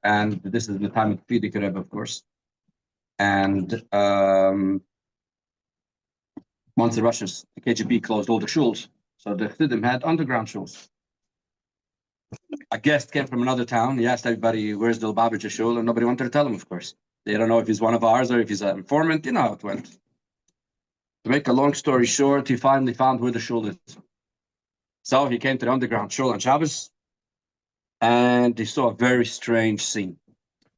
And this is the time of Davidic Rebbe, of course. And once the Russians, the KGB closed all the shuls, so the Chassidim had underground shuls. A guest came from another town. He asked everybody, where's the Lubavitcher shul? And nobody wanted to tell him, of course. They don't know if he's one of ours or if he's an informant. You know how it went. To make a long story short, he finally found where the shul is. So he came to the underground shul on Shabbos, and he saw a very strange scene.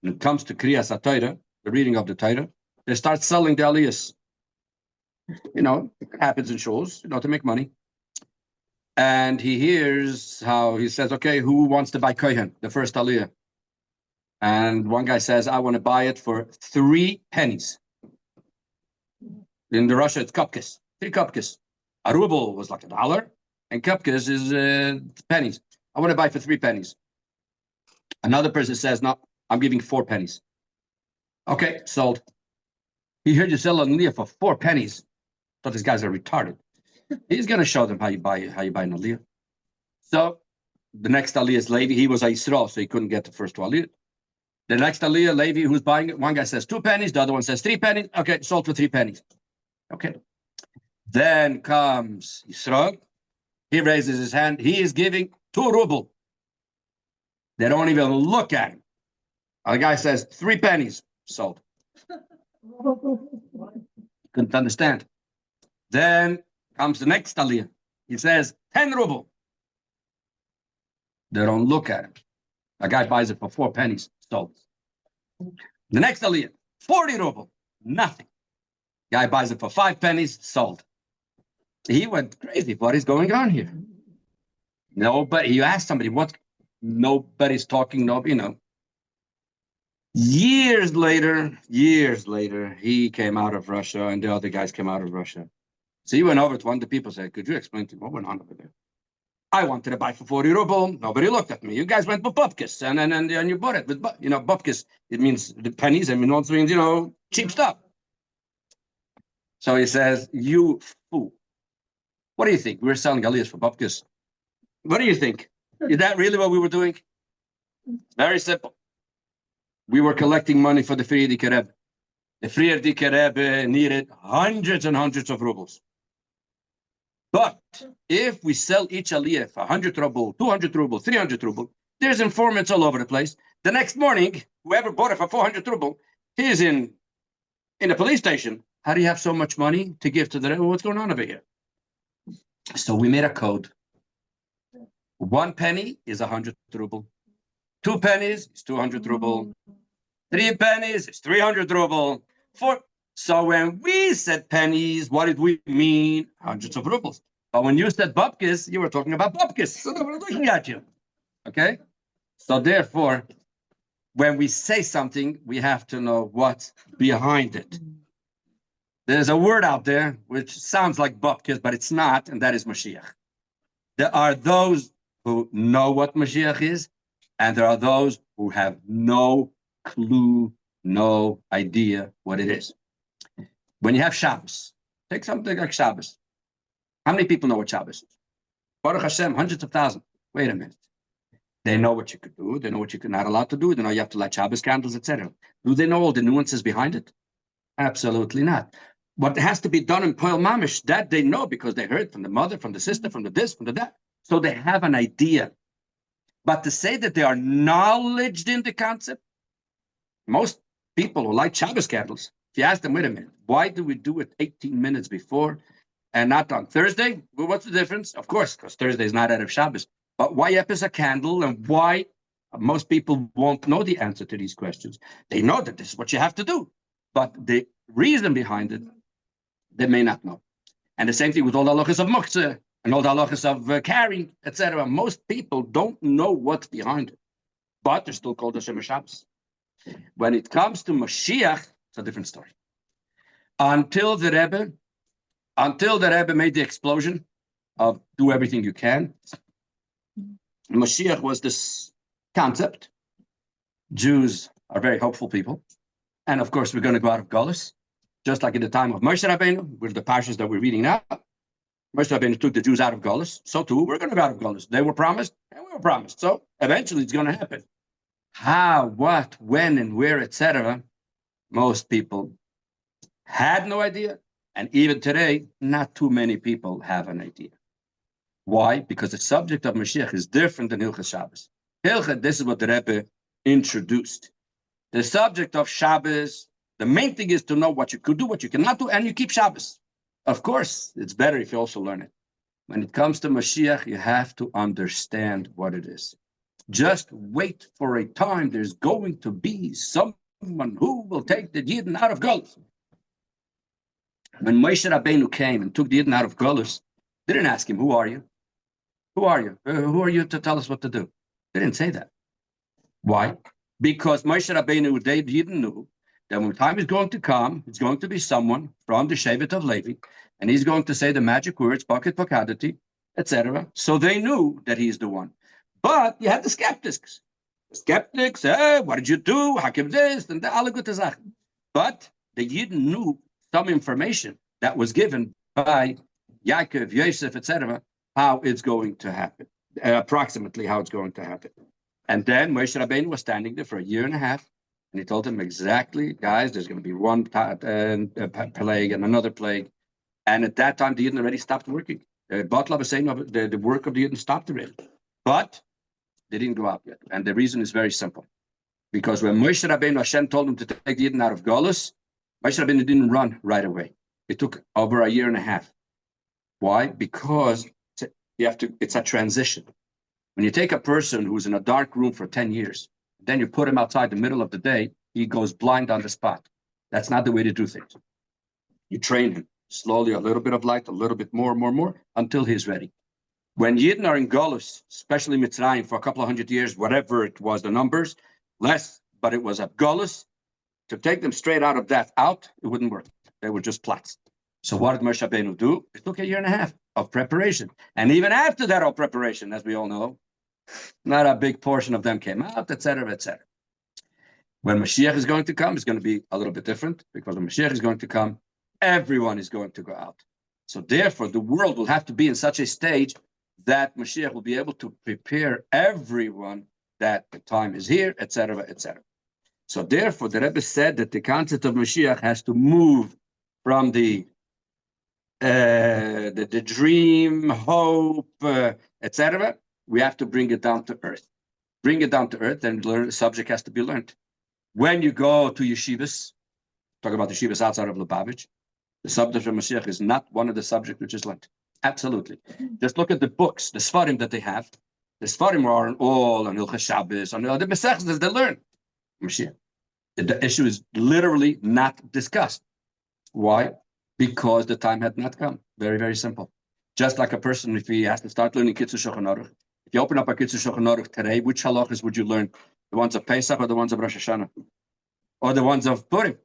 When it comes to Kriyas HaTorah, the reading of the Torah, they start selling the aliyahs. You know, it happens in shuls, you know, to make money. And he hears how he says, okay, who wants to buy Kohen, the first aliyah? And one guy says, I want to buy it for 3 pennies. In the Russia, it's kopkes, 3 kopkes. A ruble was like $1, and kopkes is pennies. I want to buy for 3 pennies. Another person says, no, I'm giving 4 pennies. Okay, sold. He heard you sell an aliyah for 4 pennies. Thought these guys are retarded. He's going to show them how you buy an aliyah. So the next aliyah is Levi. He was a Yisrael, so he couldn't get the first 2 aliyah. The next aliyah, Levi, who's buying it, one guy says 2 pennies, the other one says 3 pennies. Okay, sold for 3 pennies. Okay. Then comes Yisrael. He raises his hand. He is giving 2 ruble. They don't even look at him. The guy says 3 pennies. Sold. Couldn't understand. Then comes the next aliyah. He says 10 ruble. They don't look at him. A guy buys it for 4 pennies. Sold. The next aliyah, 40 ruble. Nothing. Guy buys it for 5 pennies. Sold. He went crazy. What is going on here? Nobody. You ask somebody what. Nobody's talking. No, you know. Years later, he came out of Russia, and the other guys came out of Russia. So he went over to one of the people, said, could you explain to me what went on over there? I wanted to buy for 40 ruble. Nobody looked at me. You guys went for bupkis, and you bought it with, you know, bupkis. It means the pennies, and it also means, you know, cheap stuff. So he says, you fool. What do you think? We were selling aliyahs for bupkis. What do you think? Is that really what we were doing? Very simple. We were collecting money for the Friedrich Rebbe. The Friedrich Rebbe needed hundreds and hundreds of rubles. But if we sell each aliyah for 100 ruble, 200 ruble, 300 ruble, there's informants all over the place. The next morning, whoever bought it for 400 ruble, he's in the police station. How do you have so much money to give to the Rebbe? What's going on over here? So we made a code. 1 penny is 100 ruble. 2 pennies is 200 ruble. 3 pennies is 300 ruble. 4. So when we said pennies, what did we mean? Hundreds of rubles. But when you said bupkis, you were talking about bupkis. So they were looking at you. Okay? So therefore, when we say something, we have to know what's behind it. There's a word out there which sounds like bupkis, but it's not, and that is Mashiach. There are those who know what Mashiach is, and there are those who have no clue, no idea what it is. When you have Shabbos, take something like Shabbos. How many people know what Shabbos is? Baruch Hashem, hundreds of thousands. Wait a minute. They know what you could do. They know what you're not allowed to do. They know you have to light Shabbos candles, etc. Do they know all the nuances behind it? Absolutely not. What has to be done in Poel Mamish, that they know because they heard from the mother, from the sister, from the this, from the that. So they have an idea. But to say that they are knowledgeable in the concept, most people who light Shabbos candles, if you ask them, wait a minute, why do we do it 18 minutes before and not on Thursday? Well, what's the difference? Of course, because Thursday is not out of Shabbos. But why epis a candle, and why most people won't know the answer to these questions? They know that this is what you have to do. But the reason behind it, they may not know. And the same thing with all the halachas of muktzah and all the halachas of carrying, etc. Most people don't know what's behind it. But they're still called Hashem Shabbos. When it comes to Mashiach, it's a different story. Until the Rebbe made the explosion of do everything you can, Mashiach was this concept. Jews are very hopeful people. And of course, we're going to go out of Geulah, just like in the time of Moshe Rabbeinu, with the parshas that we're reading now. Moshe Rabbeinu took the Jews out of Geulah. So too, we're going to go out of Geulah. They were promised, and we were promised. So eventually it's going to happen. how, what, when, and where, etc., most people had no idea. And even today, not too many people have an idea. Why? Because the subject of Mashiach is different than Hilchos Shabbos. Hilchos, this is what the Rebbe introduced. The subject of Shabbos, the main thing is to know what you could do, what you cannot do, and you keep Shabbos. Of course, it's better if you also learn it. When it comes to Mashiach, you have to understand what it is. Just wait for a time. There's going to be someone who will take the Yidden out of Geulah. When Moshe Rabbeinu came and took the Yidden out of Geulah, they didn't ask him, who are you? Who are you? Who are you to tell us what to do? They didn't say that. Why? Because Moshe Rabbeinu, they didn't know that when time is going to come, it's going to be someone from the Shevet of Levi, and he's going to say the magic words, Paket Pakadati, etc. So they knew that he's the one. But you had the skeptics. The skeptics, what did you do? How come this? And the alle gute Sachen. But the Yidden knew some information that was given by Yaakov, Yosef, etc., how it's going to happen, approximately how it's going to happen. And then Moshe Rabbeinu was standing there for a year and a half, and he told them exactly, guys, there's going to be one plague and another plague. And at that time, the Yidden already stopped working. Batla was saying the work of the Yidden stopped already. But they didn't go out yet. And the reason is very simple. Because when Moshe Rabbeinu, Hashem told him to take the Yidden out of Geulah, Moshe Rabbeinu didn't run right away. It took over a year and a half. Why? Because it's a transition. When you take a person who's in a dark room for 10 years, then you put him outside the middle of the day, he goes blind on the spot. That's not the way to do things. You train him slowly, a little bit of light, a little bit more, until he's ready. When Yidden are in Geulah, especially Mitzrayim, for a couple of hundred years, whatever it was, the numbers, less, but it was a Geulah, to take them straight out of that it wouldn't work. They were just plots. So what did Moshe Rabbeinu do? It took a year and a half of preparation. And even after that of preparation, as we all know, not a big portion of them came out, etc., etc. When Mashiach is going to come, it's going to be a little bit different, because when Mashiach is going to come, everyone is going to go out. So therefore, the world will have to be in such a stage that Mashiach will be able to prepare everyone that the time is here, etc., etc. So therefore, the Rebbe said that the concept of Mashiach has to move from the dream, hope, etc. We have to bring it down to earth. Bring it down to earth, and the subject has to be learned. When you go to yeshivas, talk about the yeshivas outside of Lubavitch, the subject of Mashiach is not one of the subjects which is learned. Absolutely. Just look at the books, the Sfarim that they have. The Sfarim are all on Hilchos Shabbos, on the Mesechus they learn Mashiach. The issue is literally not discussed. Why? Because the time had not come. Very, very simple. Just like a person, if he has to start learning Kitzur Shulchan Aruch, if you open up a Kitzur Shulchan Aruch today, which halachas would you learn? The ones of Pesach or the ones of Rosh Hashanah? Or the ones of Purim?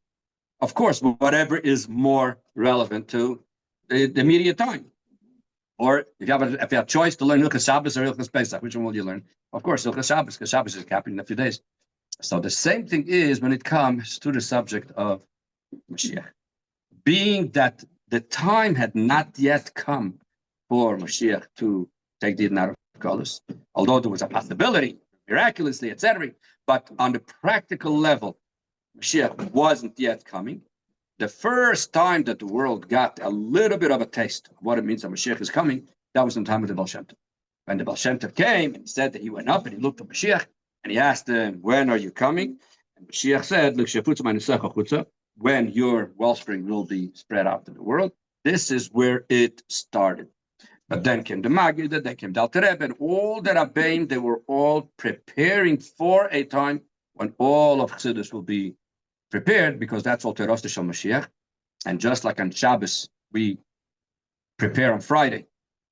Of course, whatever is more relevant to the immediate time. Or if you have a choice to learn Hilchos Shabbos or Hilchos Pesach, which one will you learn? Of course, Hilchos Shabbos, because Shabbos is happening in a few days. So the same thing is when it comes to the subject of Mashiach. Being that the time had not yet come for Mashiach to take the Yidden out of Geulah, although there was a possibility, miraculously, etc., but on the practical level, Mashiach wasn't yet coming. The first time that the world got a little bit of a taste of what it means that Mashiach is coming, that was in the time of the Baal Shem Tov. When the Baal Shem Tov came and said that he went up and he looked at Mashiach and he asked him, when are you coming? And Mashiach said, when your wellspring will be spread out to the world. This is where it started. But then came the Maggid, then came the Alter Rebbe, and all the Rabbeim, they were all preparing for a time when all of Chassidus will be prepared, because that's all Teros Shel Mashiach. And just like on Shabbos, we prepare on Friday,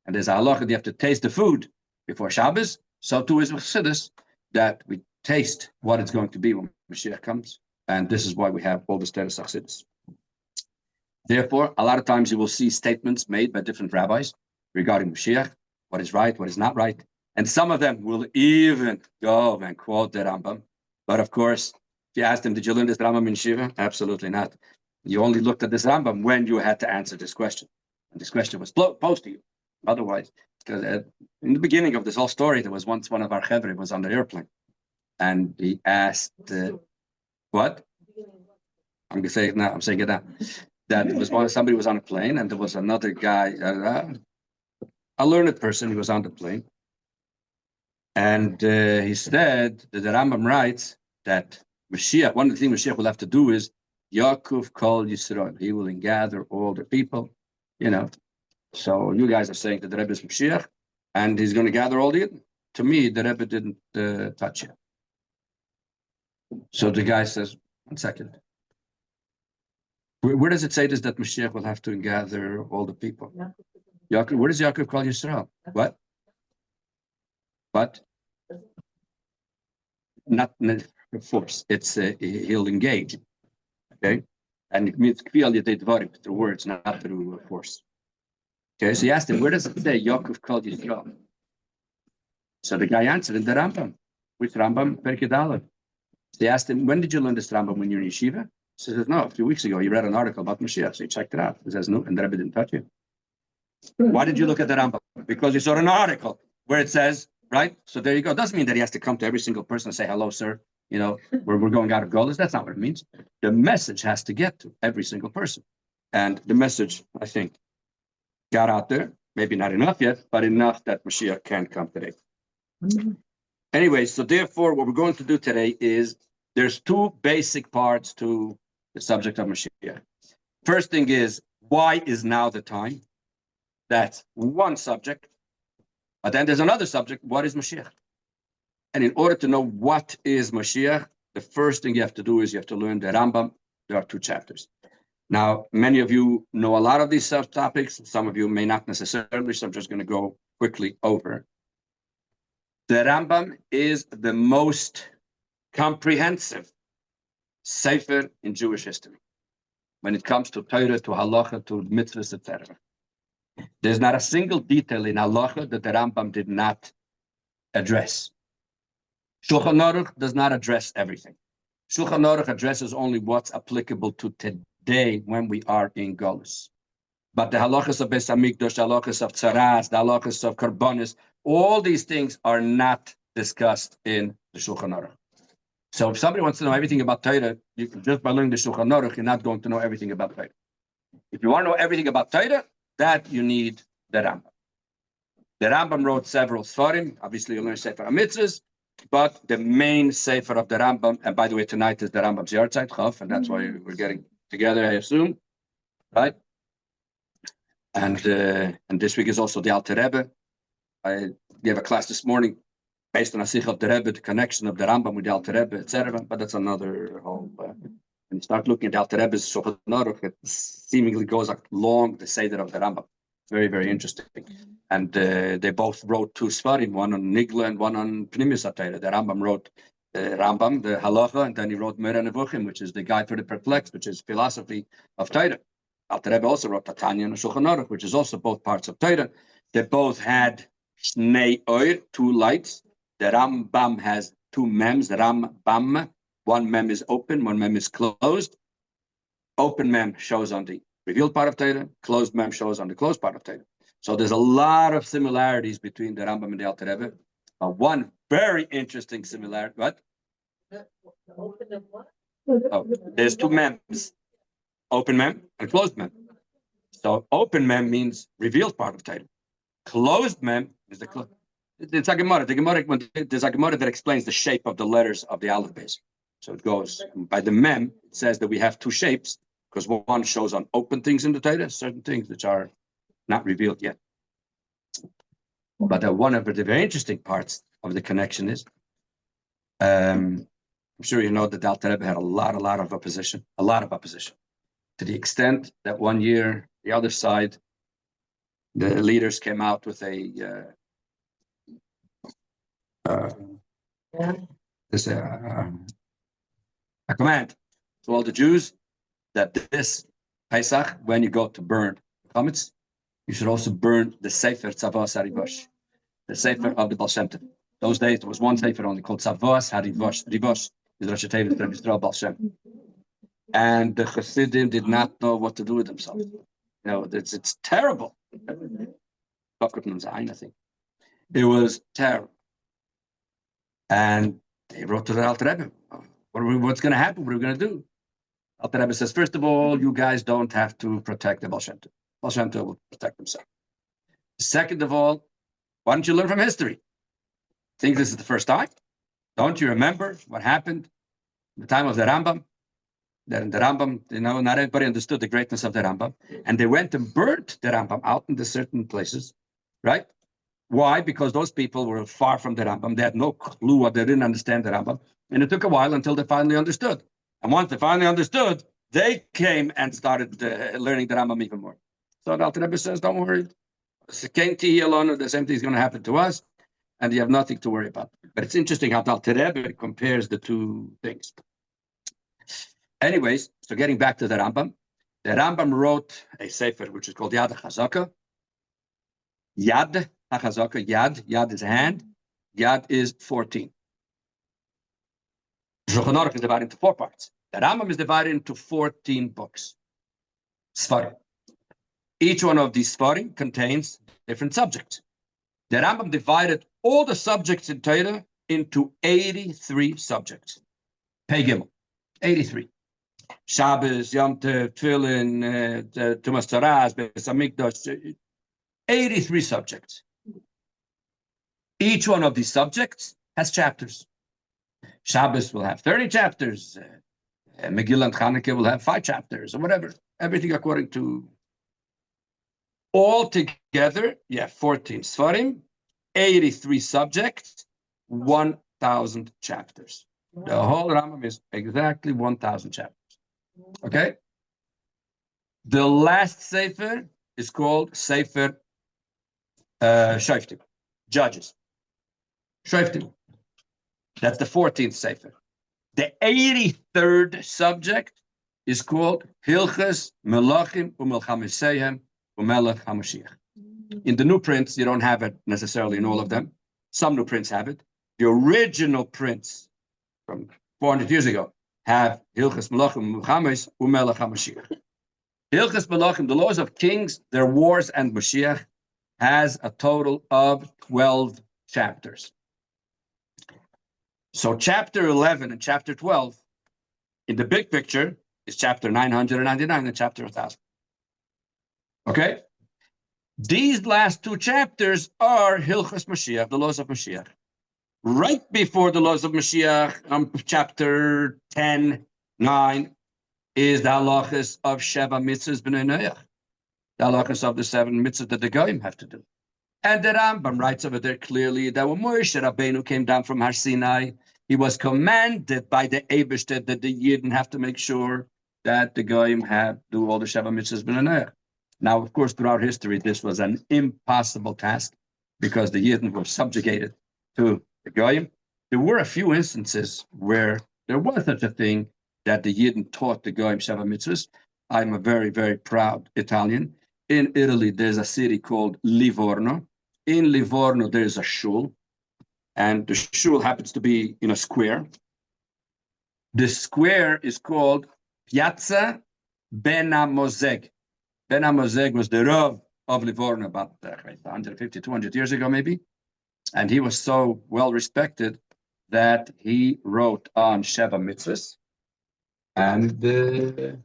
and there's a halacha that you have to taste the food before Shabbos, so too is with Chassidus, that we taste what it's going to be when Mashiach comes. And this is why we have all the status of Chassidus. Therefore, a lot of times you will see statements made by different rabbis regarding Mashiach, what is right, what is not right. And some of them will even go and quote the Rambam. But of course, if you ask them, did you learn this Rambam in Shiva? Absolutely not. You only looked at this Rambam when you had to answer this question. And this question was posed to you. Otherwise, because in the beginning of this whole story, there was once one of our Chevre was on the airplane. and he asked, what? I'm gonna say it now. I'm saying it now. That was somebody was on a plane, and there was another guy, a learned person, who was on the plane, and he said that the Rambam writes that Mashiach, one of the things Mashiach will have to do is Yaakov call Yisrael. He will gather all the people, So you guys are saying that the Rebbe is Mashiach, and he's going to gather all the. To me, the Rebbe didn't touch it. So the guy says, 1 second. Where does it say this, that Mashiach will have to gather all the people? Yaakov, where does Yaakov call Yisrael? What? Not force. It's he'll engage. Okay, and it means through words, not through force. Okay, so he asked him, where does it say Yaakov called Yisrael? So the guy answered in the Rambam. Which Rambam? Perkei Dalet. So he asked him, when did you learn this Rambam, when you were in yeshiva? He says, no, a few weeks ago, he read an article about Mashiach, so he checked it out. He says, no, and the Rebbe didn't touch you. Why did you look at the Rambam? Because he saw an article where it says, right? So there you go. It doesn't mean that he has to come to every single person and say, hello, sir, we're going out of Geulah. That's not what it means. The message has to get to every single person. And the message, I think, got out there. Maybe not enough yet, but enough that Mashiach can come today. Anyway, so therefore, what we're going to do today is there's two basic parts to the subject of Mashiach. First thing is, why is now the time? That's one subject. But then there's another subject, what is Mashiach? And in order to know what is Mashiach, the first thing you have to do is you have to learn the Rambam. There are 2 chapters. Now, many of you know a lot of these subtopics. Some of you may not necessarily, so I'm just going to go quickly over. The Rambam is the most comprehensive sefer in Jewish history when it comes to Torah, to halacha, to mitzvos, etc. There's not a single detail in halacha that the Rambam did not address. Shulchan Aruch does not address everything. Shulchan Aruch addresses only what's applicable to today when we are in Geulah. But the halachas of Beis HaMikdash, the halachas of tzaras, the halachas of karbonis, all these things are not discussed in the Shulchan Aruch. So if somebody wants to know everything about Torah, just by learning the Shulchan Aruch, you're not going to know everything about Torah. If you want to know everything about Torah, that you need the Rambam. The Rambam wrote several Sfarim. Obviously, you learn Sefer HaMitzvos, but the main Sefer of the Rambam, and by the way, tonight is the Rambam's Yahrzeit Chav, and that's why we're getting together, I assume, right? And this week is also the Alter Rebbe. I gave a class this morning based on a Sikh of the Rebbe, the connection of the Rambam with the Alter Rebbe, etc. But that's another whole. When you start looking at the Alter Rebbe's Shulchan Aruch, it seemingly goes along the Seder of the Rambam. Very, very interesting. And they both wrote 2 Sfarim, one on Nigla and one on Pnimius HaTorah. The Rambam wrote Rambam, the Halacha, and then he wrote Moreh Nevuchim, which is the Guide for the Perplexed, which is philosophy of Torah. Alter Rebbe also wrote Tanya and Shulchan Aruch, which is also both parts of Torah. They both had Shnei Oir, 2 lights. The Rambam has 2 mems, the Rambam. One mem is open, one mem is closed. Open mem shows on the revealed part of Torah, closed mem shows on the closed part of Torah. So there's a lot of similarities between the Rambam and the Alter Rebbe. One very interesting similarity, what? Oh, there's 2 mems, open mem and closed mem. So open mem means revealed part of Torah. Closed mem is the closed. It's a Gemara. There's a Gemara that explains the shape of the letters of the Aleph base. So it goes by the mem. It says that we have 2 shapes because one shows on open things in the Torah, certain things which are not revealed yet. But one of the very interesting parts of the connection is, I'm sure you know that the Alter Rebbe had a lot of opposition, to the extent that one year the other side, the leaders came out with a command to all the Jews that this Pesach, when you go to burn chametz, you should also burn the Sefer Tzavos HaRivosh, the Sefer of the Baal Shem Tov. Those days there was one Sefer only called Tzavos HaRivosh. Rivosh is Rosh Teves Rebbe Yisrael Baal Shem. And the Chassidim did not know what to do with themselves. It's terrible. I think it was terrible. And They wrote to the Alter Rebbe, what's going to happen? What are we going to do? Alter Rebbe says, first of all, you guys don't have to protect the Baal Shem Tov. Baal Shem Tov will protect himself. Second of all, why don't you learn from history? Think this is the first time? Don't you remember what happened in the time of the Rambam? That in the Rambam, not everybody understood the greatness of the Rambam. And they went and burnt the Rambam out into certain places, right? Why? Because those people were far from the Rambam. They had no clue what they didn't understand the Rambam. And it took a while until they finally understood. And once they finally understood, they came and started learning the Rambam even more. So the Alter Rebbe says, don't worry. The same thing is going to happen to us. And you have nothing to worry about. But it's interesting how the Alter Rebbe compares the two things. Anyways, so getting back to the Rambam wrote a sefer which is called Yad HaChazaka. Yad HaChazaka, Yad is hand, Yad is 14. Shulchan Aruch is divided into 4 parts. The Rambam is divided into 14 books. Sfarim. Each one of these Sfarim contains different subjects. The Rambam divided all the subjects in Torah into 83 subjects. Pei Gimel, 83. Shabbos, Yom Tov, Tefillin, Tumas Torah, Beis HaMikdash, 83 subjects. Each one of these subjects has chapters. Shabbos will have 30 chapters. Megillah and Chanukah will have 5 chapters, or whatever. Everything according to... All together, you have 14 Sfarim, 83 subjects, 1,000 chapters. The whole Rambam is exactly 1,000 chapters. Okay? The last Sefer is called Sefer Shoftim, Judges. Shoftim. That's the 14th Sefer. The 83rd subject is called Hilchos, Melachim, Melech, Melech, HaMashiach. In the new prints, you don't have it necessarily in all of them. Some new prints have it. The original prints from 400 years ago have Hilchos, Melachim, Melech, HaMashiach. Hilchos, Melachim, the laws of kings, their wars, and Mashiach, has a total of 12 chapters. So chapter 11 and chapter 12, in the big picture, is chapter 999 and chapter 1000. Okay? These last 2 chapters are Hilchos Mashiach, the laws of Mashiach. Right before the laws of Mashiach, chapter 10, 9, is the halachas of Sheva mitzvos b'nei Noach. The halachas of the 7 mitzvahs that the Goyim have to do. And the Rambam writes over there clearly that when Moshe Rabbeinu came down from Har Sinai, he was commanded by the Eibishter that the Yidden have to make sure that the Goyim have do all the Sheva mitzvahs b'nei Noach. Now, of course, throughout history, this was an impossible task because the Yidden were subjugated to the Goyim. There were a few instances where there was such a thing that the Yidden taught the Goyim Sheva mitzvahs. I'm a very, very proud Italian. In Italy, there's a city called Livorno. In Livorno, there's a shul, and the shul happens to be in a square. The square is called Piazza Ben HaMozeg. Ben HaMozeg was the Rav of Livorno about 150, 200 years ago, maybe. And he was so well respected that he wrote on Sheva mitzvahs. And there's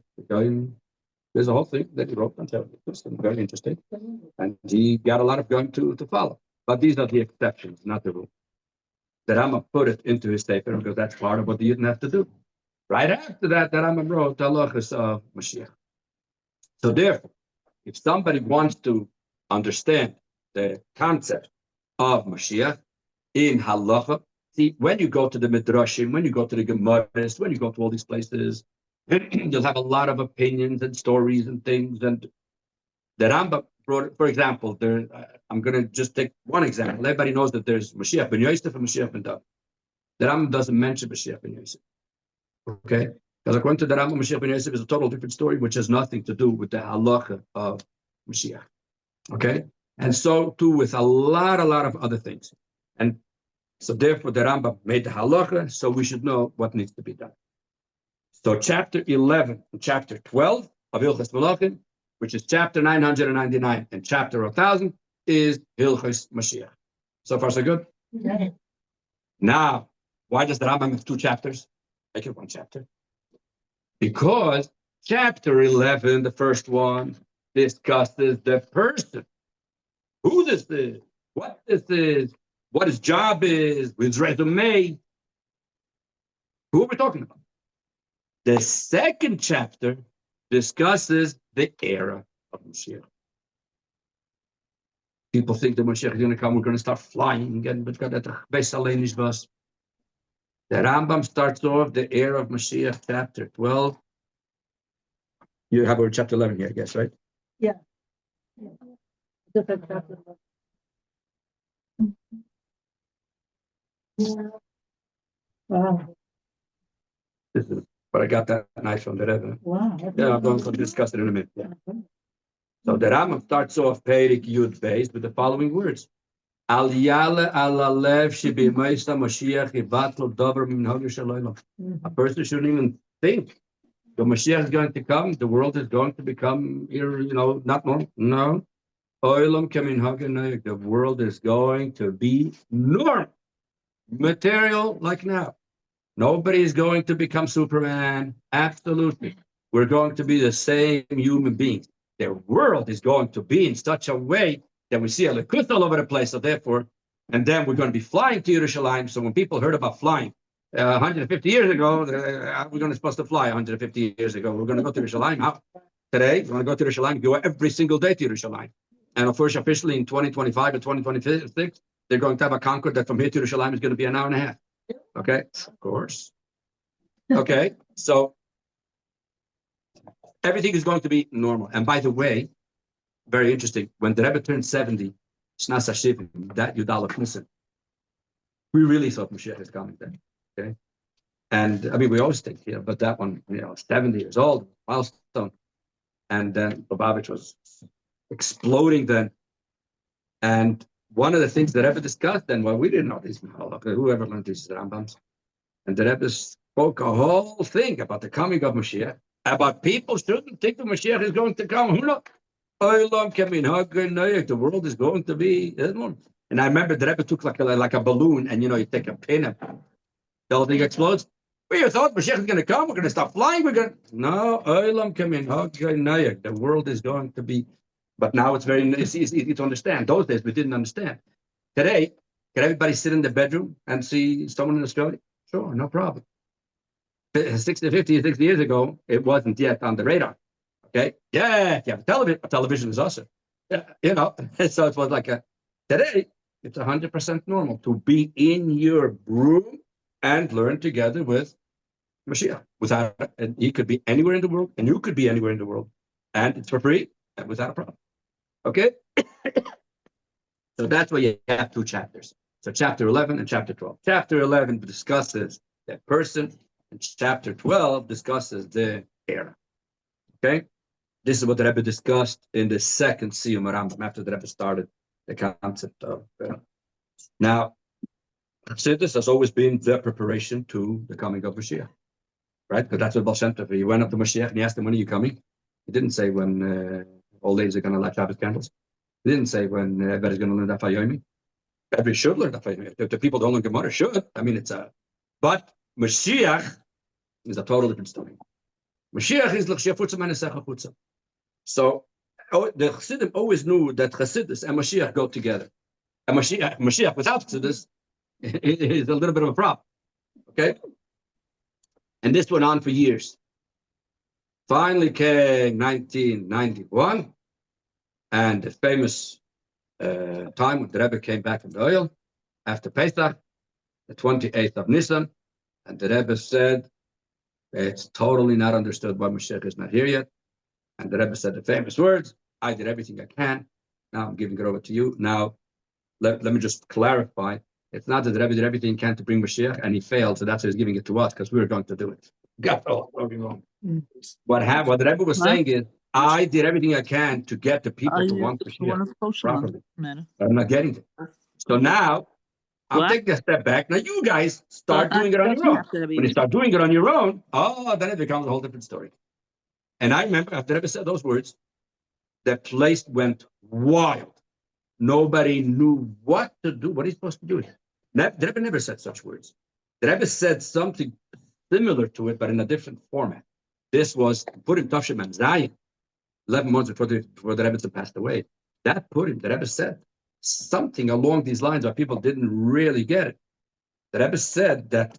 a whole thing that he wrote on Sheva mitzvahs, and very interesting. And he got a lot of going to follow. But these are the exceptions, not the rule. The Rambam put it into his sefer because that's part of what the Yidden have to do. Right after that, the Rambam wrote the halachas of Mashiach. So therefore, if somebody wants to understand the concept of Mashiach in halacha, see, when you go to the Midrashim, when you go to the Gemaras, when you go to all these places, you'll have a lot of opinions and stories and things. And the Rambam brought, for example, I'm going to just take one example. Everybody knows that there's Mashiach ben Yosef and Mashiach ben David. The Rambam doesn't mention Mashiach ben Yosef. Okay? Because according to the Rambam, Mashiach ben Yosef is a total different story, which has nothing to do with the halacha of Mashiach. Okay? And so too with a lot of other things. And so therefore the Rambam made the halacha, so we should know what needs to be done. So chapter 11 and chapter 12 of Hilchos Melachim, which is chapter 999 and chapter 1000, is Hilchos Mashiach. So far so good? Okay. Now, Why does the Rambam have 2 chapters? Make it 1 chapter. Because chapter 11, the first one, discusses the person. Who this is, what this is, what his job is, his resume. Who are we talking about? The second chapter discusses the era of Mashiach. People think the Mashiach is going to come, we're going to start flying, and we've got that lineage bus. The Rambam starts off the era of Mashiach, chapter 12. You have chapter 11 here, I guess, right? Yeah. Wow. This is, but I got that nice from the Rebbe. Wow. Yeah, I'm going to discuss it in a minute. Yeah. So the Rambam starts off Perik Yud Beis with the following words: Al yale ala lev shebimaysa Mashiach yibatl davar minhag shalayla. A person shouldn't even think the Mashiach is going to come. The world is going to become, not normal. No, oilam keminhag. The world is going to be normal, material like now. Nobody is going to become Superman. Absolutely. We're going to be the same human beings. The world is going to be in such a way that we see a likus all over the place. So therefore, and then we're going to be flying to Yerushalayim. So when people heard about flying 150 years ago, we're supposed to fly 150 years ago. We're going to go to Yerushalayim. How? Today, we're going to go to Yerushalayim, go every single day to Yerushalayim. And of course, officially in 2025 and 2026, they're going to have a Concorde that from here to Yerushalayim is going to be an hour and a half. Okay, of course. Okay, so everything is going to be normal. And by the way, very interesting, when the Rebbe turned 70, Shnas HaShivim, that Yudal Knesset, we really thought Mashiach is coming then. Okay, and I mean, we always think, but that one, 70 years old, milestone. And then Lubavitch was exploding then. And one of the things that Rebbe discussed then, well, we didn't know these, whoever learned these Rambams, and the Rebbe spoke a whole thing about the coming of Mashiach, about people shouldn't think the Mashiach is going to come. Who knows? The world is going to be. And I remember the Rebbe took like a balloon, and you take a pin, and the whole thing explodes. We thought Mashiach is going to come. We're going to stop flying. No, the world is going to be. But now it's easy to understand. Those days we didn't understand. Today, can everybody sit in the bedroom and see someone in Australia? Sure, no problem. 60 years ago, it wasn't yet on the radar. Okay? Yeah, you have television is awesome. Yeah, so it was like today, it's 100% normal to be in your room and learn together with Mashiach. And he could be anywhere in the world, and you could be anywhere in the world. And it's for free and without a problem. Okay? So that's why you have 2 chapters. So chapter 11 and chapter 12. Chapter 11 discusses the person, and chapter 12 discusses the era. Okay? This is what the Rebbe discussed in the second Siyum Rambam, after the Rebbe started the concept of. Now, Chassidus has always been the preparation to the coming of Mashiach. Right? Because that's what Baal Shem Tov, he went up to Mashiach and he asked him, when are you coming? He didn't say when old ladies are going to light Shabbos candles. He didn't say when everybody's going to learn Daf Yomi. Everybody should learn Daf Yomi. If the people don't learn Gemara, should. I mean, but Mashiach is a total different story. Mashiach is l'chshia futza ma'nesecha futza. So the Chassidim always knew that Chassidus and Mashiach go together. And Mashiach without Chassidus is a little bit of a problem. Okay? And this went on for years. Finally came 1991, and the famous time when the Rebbe came back from the oil after Pesach, the 28th of Nisan, and the Rebbe said, it's totally not understood why Mashiach is not here yet. And the Rebbe said the famous words, I did everything I can. Now I'm giving it over to you. Now, let me just clarify. It's not that the Rebbe did everything he can to bring Mashiach, and he failed, so that's why he's giving it to us, because we were going to do it. Wrong. What the Rebbe was saying is, I did everything I can to get the people to want Mashiach properly. But I'm not getting it. So now, I'm taking a step back. Now you guys start doing it on your own. When you start doing it on your own, then it becomes a whole different story. And I remember after the Rebbe said those words, the place went wild. Nobody knew what to do, what he's supposed to do. The Rebbe never said such words. The Rebbe said something similar to it, but in a different format. This was Purim Tavshim and Zayin, 11 months before the Rebbe passed away. That Purim, the Rebbe said something along these lines where people didn't really get it. The Rebbe said that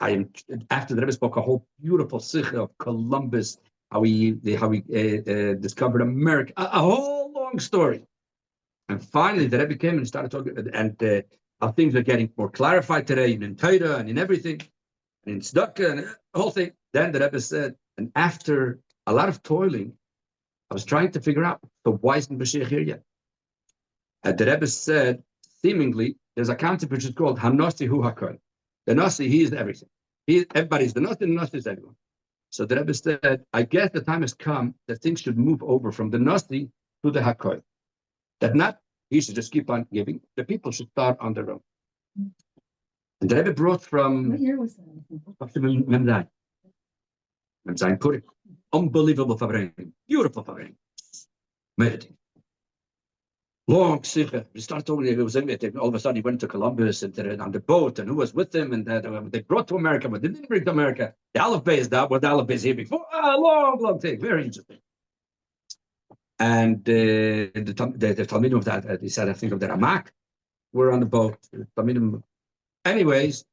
after the Rebbe spoke a whole beautiful sikha of Columbus, how he discovered America, a whole long story. And finally, the Rebbe came and started talking, and how things are getting more clarified today in Torah and in everything, and in tzedakah and the whole thing. Then the Rebbe said, and after a lot of toiling, I was trying to figure out, so why isn't Mashiach here yet? And the Rebbe said, seemingly, there's a concept which is called Hanasi Hu Hakol. The Nasi, he is everything. Everybody's the Nasi, and the Nasi is everyone. So the Rebbe said, I guess the time has come that things should move over from the Nasi to the Hakol. That not he should just keep on giving. The people should start on their own. And the Rebbe brought from... What year was that? Memzayin Purim. Unbelievable Fabrein. Beautiful Fabrein. Meditating. Long sikha. We started talking, it was all of a sudden he went to Columbus and on the boat, and who was with him, and they brought to America, but they didn't bring to America. The Aleph Bay is that, what the Aleph Bay is here before. Long thing. Very interesting. And the Talmidim of that, he said, I think of the Ramak, were on the boat. Talmidim. Anyways,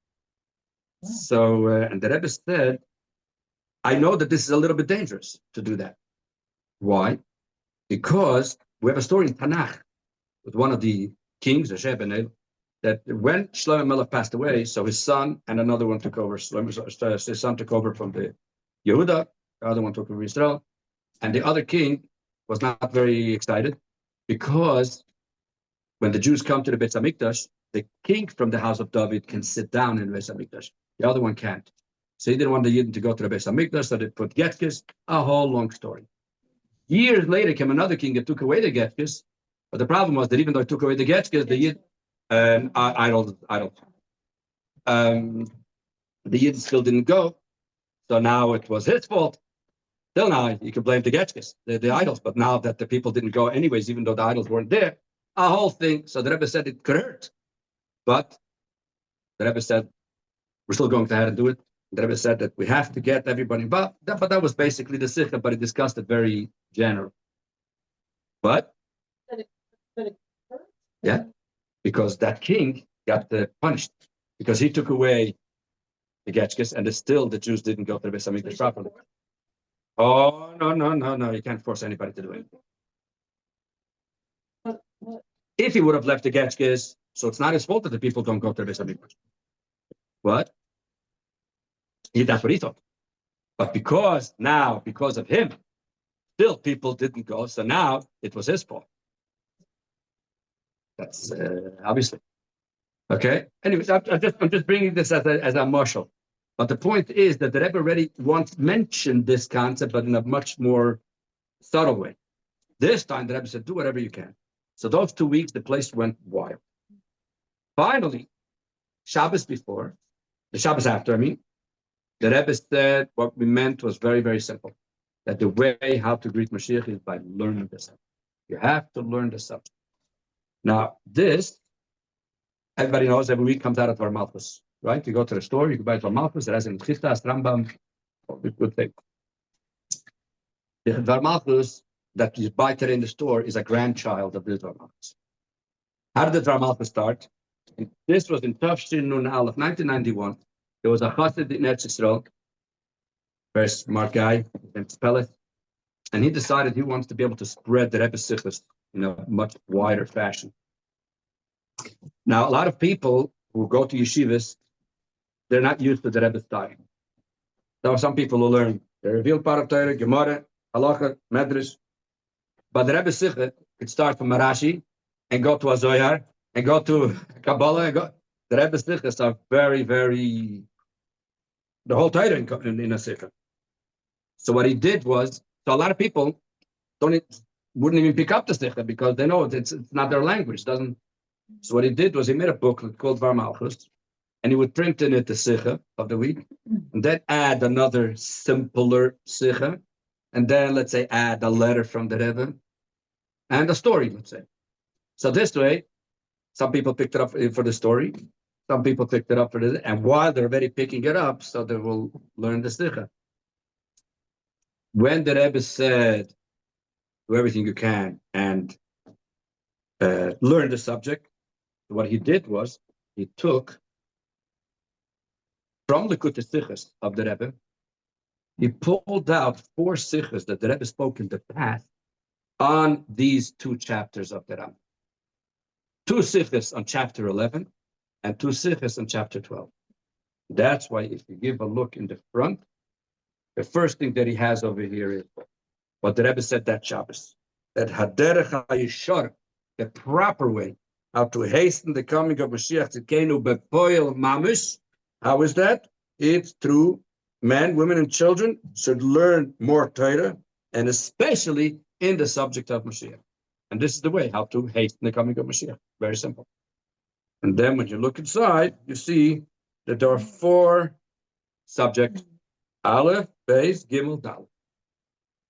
so, and the Rebbe said, I know that this is a little bit dangerous to do that. Why? Because we have a story in Tanakh with one of the kings, that when Shlomo Melech passed away, so his son and another one took over. His son took over from the Yehuda, the other one took over Israel, and the other king was not very excited because when the Jews come to the Beis HaMikdash, the king from the house of David can sit down in the Beis HaMikdash. The other one can't. So he didn't want the Yidden to go to the Beis HaMikdash, so they put Getkes, a whole long story. Years later came another king that took away the Getkes, but the problem was that even though he took away the Getkes, the Yidden, the Yidden still didn't go, so now it was his fault. Still now, you can blame the Getkes, the idols, but now that the people didn't go anyways, even though the idols weren't there, a whole thing. So the Rebbe said it could hurt. But the Rebbe said, we're still going to have to do it. The Rebbe said that we have to get everybody involved. But that was basically the sikha, but he discussed it very general. But yeah, because that king got punished because he took away the Getkes, and still the Jews didn't go to the Beis HaMikdash properly. Oh, no. You can't force anybody to do anything. If he would have left the Getkes, so it's not his fault that the people don't go to the Beis HaMikdash. What? That's what he thought. But because of him, still people didn't go, so now it was his fault. That's obviously. Okay? Anyways, I'm just bringing this as a marshal. But the point is that the Rebbe already once mentioned this concept, but in a much more subtle way. This time the Rebbe said, do whatever you can. So those 2 weeks, the place went wild. Finally, the Shabbos after, the Rebbe said what we meant was very, very simple. That the way how to greet Mashiach is by learning the subject. You have to learn the subject. Now, this, everybody knows every week comes out of our Malchus, right? You go to the store, you can buy it from Malchus, it has in Hilchos, Rambam, good thing. The Dvar Malchus that you buy today in the store is a grandchild of the Dvar Malchus. How did the Dvar Malchus start? This was in Tavshin Nun Aleph, 1991. There was a chassid in Eretz Yisrael, very smart guy, named Speleth, and he decided he wants to be able to spread the Rebbe Sichos in a much wider fashion. Now, a lot of people who go to yeshivas, they're not used to the Rebbe style. There are some people who learn the revealed part of Torah, Gemara, Halacha, Medrash, but the Rebbe Sichos could start from Marashi and go to Azoyar and go to Kabbalah and go. The Rebbe Sichos are very, very. The whole Torah in a sikha. So what he did was, so a lot of people wouldn't even pick up the sikha because they know it's not their language. Doesn't. So what he did was he made a booklet called Dvar Malchus, and he would print in it the sikha of the week, and then add another simpler sikha, and then let's say add a letter from the Rebbe, and a story, let's say. So this way, some people picked it up for the story. Some people picked it up for this, and while they're already picking it up, so they will learn the sticha. When the Rebbe said, do everything you can and learn the subject, what he did was, he took from the Likutei Sichos of the Rebbe, he pulled out 4 sichos that the Rebbe spoke in the past on these 2 chapters of the Rambam. 2 sichos on chapter 11 and 2 sichos on chapter 12. That's why if you give a look in the front, the first thing that he has over here is what the Rebbe said that Shabbos, that Haderech HaYishar, the proper way, how to hasten the coming of Mashiach Tzidkenu bepoil mamish. How is that? It's through men, women, and children should learn more Torah, and especially in the subject of Mashiach. And this is the way how to hasten the coming of Mashiach. Very simple. And then when you look inside, you see that there are 4 subjects: Aleph, Beis, Gimel, Dalet.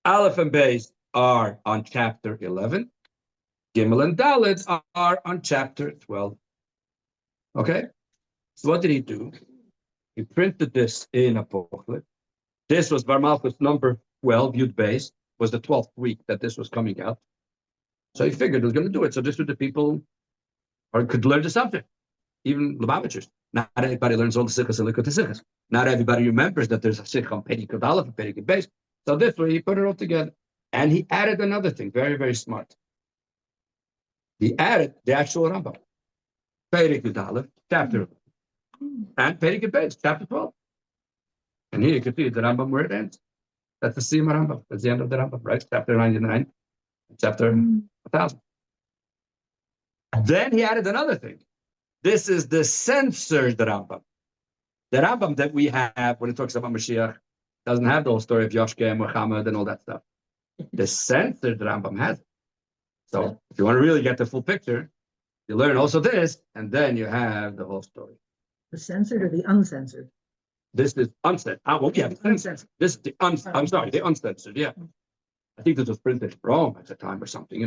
Aleph and Beis are on chapter 11. Gimel and Dalet are on chapter 12. Okay? So what did he do? He printed this in a booklet. This was Bar Malchus number 12, Yud Beis, was the 12th week that this was coming out. So he figured he was going to do it. So this was the people or could learn the subject, even Lubavitchers. Not everybody learns all the sichos and Likutei Sichos. Not everybody remembers that there's a sich on Perikut Aleph and Perikut Beis. So this way he put it all together. And he added another thing, very, very smart. He added the actual Rambam. Perikut Aleph, chapter 11, and Perikut Beis, chapter 12. And here you can see the Rambam where it ends. That's the Sima Rambam. That's the end of the Rambam, right? Chapter 99, chapter 1000. Then he added another thing. This is the censored Rambam. The Rambam that we have when it talks about Mashiach doesn't have the whole story of Yoshke and Muhammad and all that stuff. The censored Rambam has it. So if you want to really get the full picture, you learn also this, and then you have the whole story. The censored or the uncensored? This is uncensored. Well, yeah, uncensored. This is the the uncensored, yeah. I think this was printed in Rome at the time or something,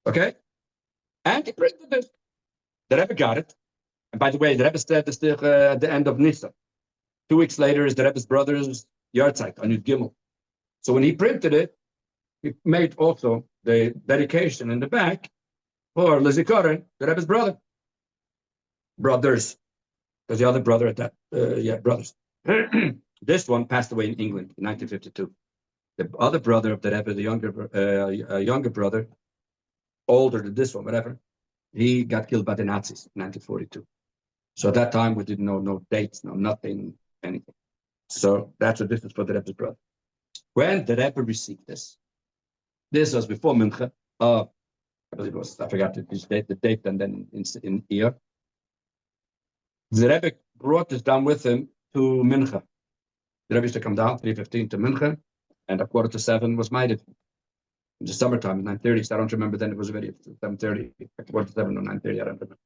Okay? And he printed this. The Rebbe got it. And by the way, the Rebbe said this at the end of Nisan. 2 weeks later is the Rebbe's brother's yahrzeit on Yud Gimel. So when he printed it, he made also the dedication in the back for Lizikoren, the Rebbe's brothers, because the other brother at that, brothers. This one passed away in England in 1952. The other brother of the Rebbe, the younger brother, older than this one, whatever, he got killed by the Nazis in 1942. So at that time, we didn't know no dates, no nothing, anything. So that's what this is for the Rebbe's brother. When the Rebbe received this was before Mincha. I believe it was, I forgot the date, and then in year. The Rebbe brought this down with him to Mincha. The Rebbe used to come down 3:15 to Mincha, and 6:45 was Maided. In the summertime, 9:30. So I don't remember then. It was already 7:30, 7:45 or 9:30. I don't remember.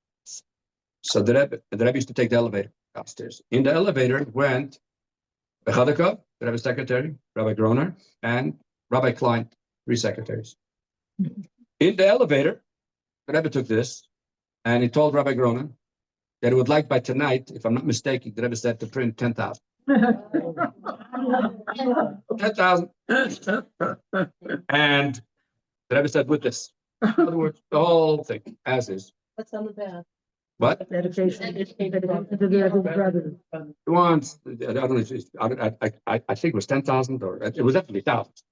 So the Rebbe used to take the elevator upstairs. In the elevator went Bechadakov, the Rebbe's secretary, Rabbi Groner, and Rabbi Klein, 3 secretaries. In the elevator, the Rebbe took this, and he told Rabbi Groner that he would like by tonight, if I'm not mistaken, the Rebbe said to print 10,000. 10,000. And the Rebbe said with this. In other words, the whole thing, as is. What's on the back? What? Dedication. Once, I don't know, I think it was 10,000 or it was definitely thousands.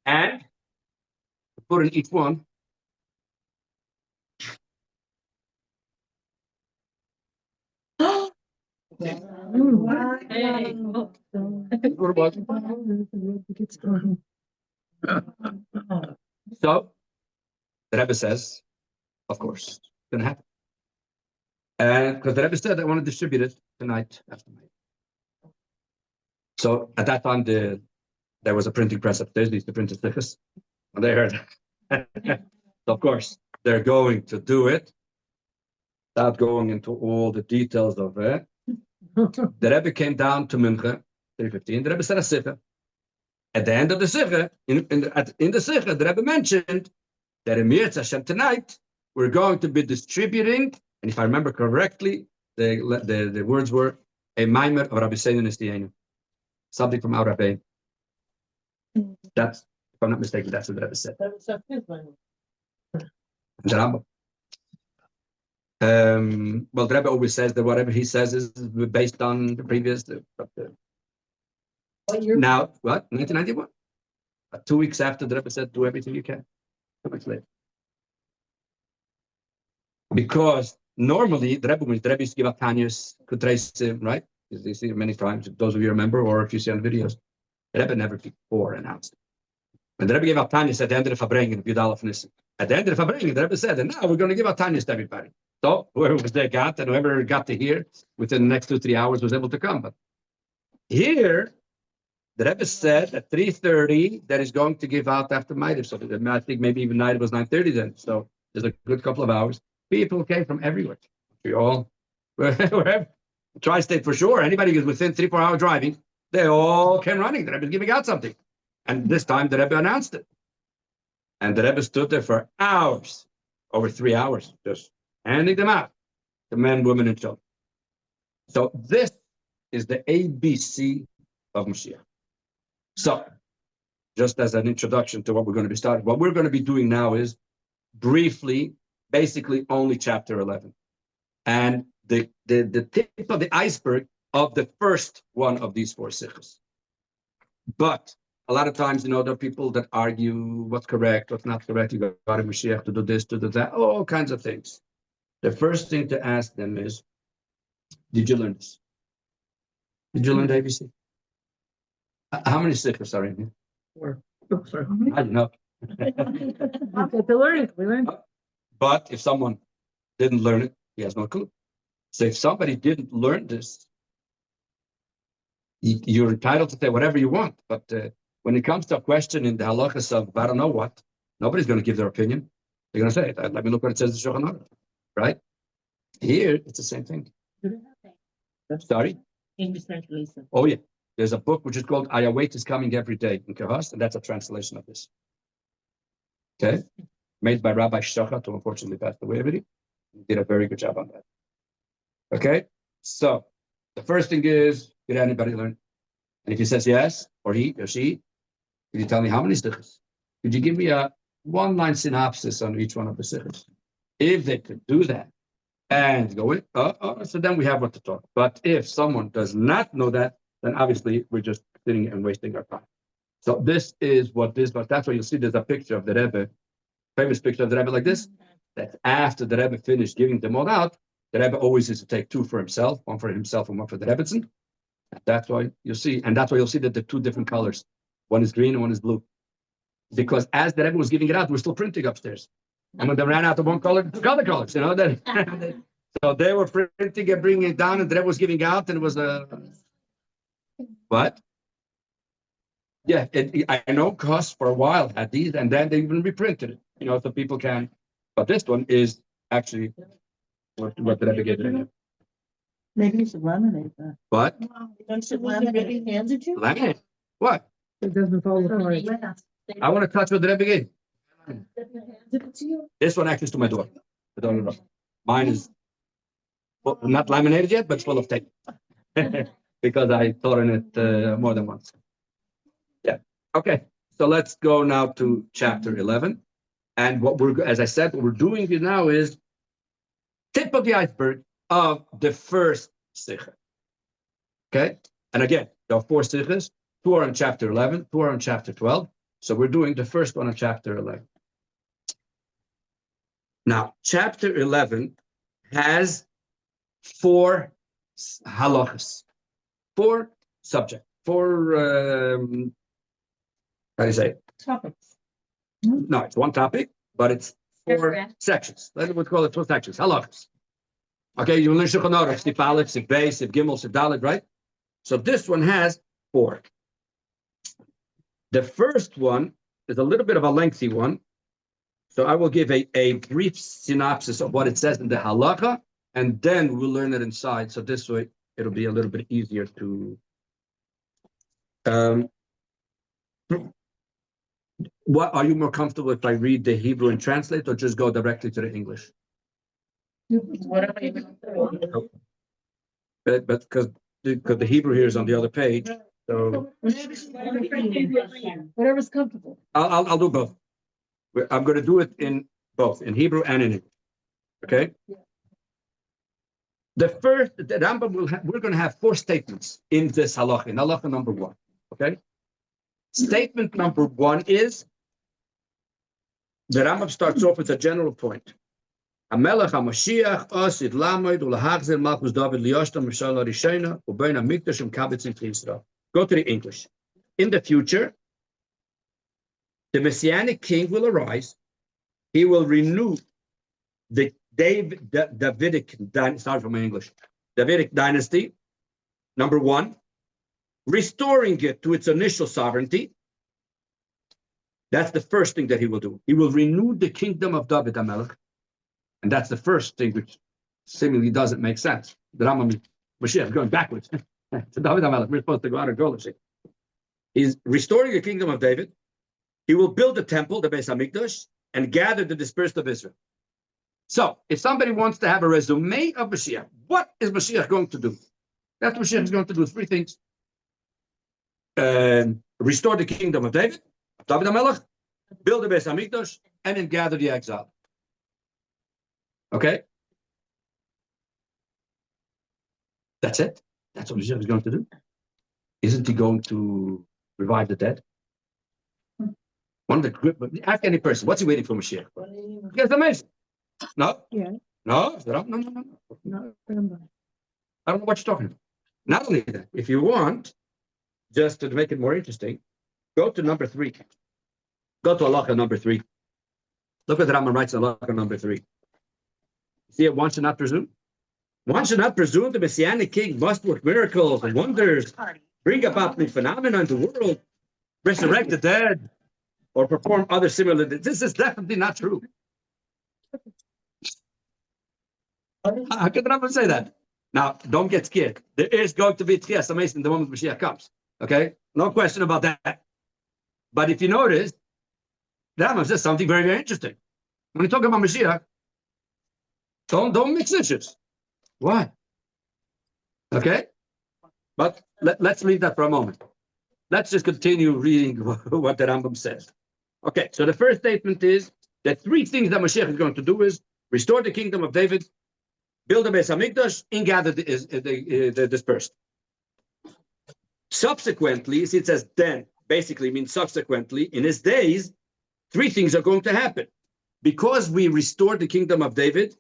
And put in each one. So the Rebbe says, of course, it's going to happen. And because the Rebbe said, I want to distribute it tonight after night. So at that time, there was a printing press upstairs. They used to print the stickers. And they heard. So of course, they're going to do it without going into all the details of it. The Rebbe came down to Mincha, 3:15. The Rebbe said a sikha. At the end of the sikha, in the sikha, the Rebbe mentioned that in Mirz Hashem tonight, we're going to be distributing, and if I remember correctly, the words were a Maimer of Rabbi Nistienu, something from our Rabbi. That's, if I'm not mistaken, that's what the Rebbe said. The Rambam. Well, the Rebbe always says that whatever he says is based on the previous. Now, what? 1991? 2 weeks after the Rebbe said, do everything you can. 2 weeks later. Because normally, the Rebbe used to give up Tanyas, could trace him, right? You see it many times, those of you remember, or if you see on videos. The Rebbe never before announced it. When the Rebbe gave up Tanyas at the end of the Fabrengen, at the end of the Fabrengen, the Rebbe said, and now we're going to give out Tanyas to everybody. So whoever was there got, and whoever got to hear within the next 2-3 hours was able to come. But here, the Rebbe said at 3:30 that he's going to give out after Maidiv. So I think maybe even night was 9:30 then. So there's a good couple of hours. People came from everywhere. We all, wherever, tri-state for sure. Anybody who's within 3-4 hour driving, they all came running. The Rebbe's giving out something. And this time the Rebbe announced it. And the Rebbe stood there for hours, over 3 hours, just handing them out to men, women, and children. So this is the ABC of Mashiach. So, just as an introduction to what we're going to be starting, what we're going to be doing now is briefly, basically only chapter 11. And the tip of the iceberg of the first one of these 4 sichos. But a lot of times, there are people that argue what's correct, what's not correct. You got a Mashiach to do this, to do that, all kinds of things. The first thing to ask them is, did you learn this? Did you learn the ABC? How many sichos are in here? 4. I don't know. We learned. But if someone didn't learn it, he has no clue. So if somebody didn't learn this, you're entitled to say whatever you want. But when it comes to a question in the halachas of I don't know what, nobody's going to give their opinion. They're going to say, let me look what it says in Shulchan Aruch. Right? Here, it's the same thing. Sorry? English translation. Oh, yeah. There's a book which is called I Await is Coming Every Day in Hilchos, and that's a translation of this. Okay? Made by Rabbi Shachat, who unfortunately passed away already. He did a very good job on that. Okay? So, the first thing is, did anybody learn? And if he says yes, or he or she, can you tell me how many sichos? Could you give me a 1-line synopsis on each one of the sichos? If they could do that and go in, so then we have what to talk. But if someone does not know that, then obviously we're just sitting and wasting our time. So this is what this, but that's why you'll see there's a picture of the Rebbe, famous picture of the Rebbe like this. That after the Rebbe finished giving them all out, the Rebbe always used to take 2 for himself, 1 for himself and 1 for the Rebbetzin. That's why you'll see, and that's why you'll see that the 2 different colors. One is green and one is blue. Because as the Rebbe was giving it out, we're still printing upstairs. And when they ran out of one color, they took other colors, then so they were printing and bringing it down, and the Rebbe was giving out, and it was a what? Yeah, I know costs for a while had these, and then they even reprinted it, so people can. But this one is actually what the Rebbe gave it. Maybe you should laminate that. What? Don't you laminate handed you? Laminate? What? It doesn't fall apart. I want to touch what the Rebbe gave. You. This one actually is to my door. I don't know. Mine is not laminated yet, but it's full of tape. Because I taught in it more than once. Yeah. Okay. So let's go now to chapter 11. And as I said, what we're doing here now is tip of the iceberg of the first sicha. Okay. And again, there are 4 sichas. 2 are in chapter 11, 2 are in chapter 12. So we're doing the first one in chapter 11. Now, chapter 11 has 4 halachas, 4 subjects, 4, how do you say it? Topics. No, it's 1 topic, but it's 4 Correct. sections. Let's call it 4 sections, halachas. Okay, you learn Shulchan Aruch, Sif Aleph, Sif Beis, Sif Gimel, Sif Dalet, right? So this one has 4. The first one is a little bit of a lengthy one. So I will give a brief synopsis of what it says in the halacha, and then we'll learn it inside. So this way, it'll be a little bit easier to. What are you more comfortable if I read the Hebrew and translate, or just go directly to the English? Whatever you want. But because the Hebrew here is on the other page, so Whatever's comfortable. I'll do both. I'm going to do it in both, in Hebrew and in English. Okay. The Rambam we're going to have 4 statements in this halacha, in halacha number 1. Okay. Statement number 1 is the Rambam starts off with a general point. Melech HaMashiach osid lamed ulahachzer malchus David liyashtam mishal harishena ubein HaMikdash kabetz in Israel. Go to the English. In the future, the Messianic king will arise. He will renew the Davidic dynasty. Sorry for my English. Davidic dynasty. Number 1, restoring it to its initial sovereignty. That's the first thing that he will do. He will renew the kingdom of David HaMelech. And that's the first thing which seemingly doesn't make sense. The Rambam, Mashiach is going backwards. To David HaMelech, we're supposed to go out of Geulah. He's restoring the kingdom of David. He will build the temple, the Beis HaMikdash, and gather the dispersed of Israel. So, if somebody wants to have a resume of Mashiach, what is Mashiach going to do? That's what Mashiach is going to do. 3 things. Restore the kingdom of David HaMelech, build the Beis HaMikdash, and then gather the exile. Okay? That's it. That's what Mashiach is going to do. Isn't he going to revive the dead? One of the group, ask any person, what's he waiting for Mashiach? Yes, amazing. No? Yeah. No? No. Not Rambam. I don't know what you're talking about. Not only that, if you want, just to make it more interesting, go to number 3. Go to halacha number 3. Look what the Rambam writes in halacha number 3. See it, one should not presume? One should not presume the Messianic king must work miracles and wonders, bring about new phenomena in the world, resurrect the dead, or perform other similar. This is definitely not true. How could the Rambam say that? Now, don't get scared. There is going to be Tchias Amazing the moment Mashiach comes. Okay? No question about that. But if you notice, the Rambam says something very, very interesting. When you talk about Mashiach, don't mix issues. Why? Okay? But let's leave that for a moment. Let's just continue reading what the Rambam says. Okay, so the first statement is that 3 things that Mashiach is going to do is restore the kingdom of David, build the Beis HaMikdash, and gather the dispersed. Subsequently, it says then, basically means subsequently, in his days, 3 things are going to happen. Because we restored the kingdom of David,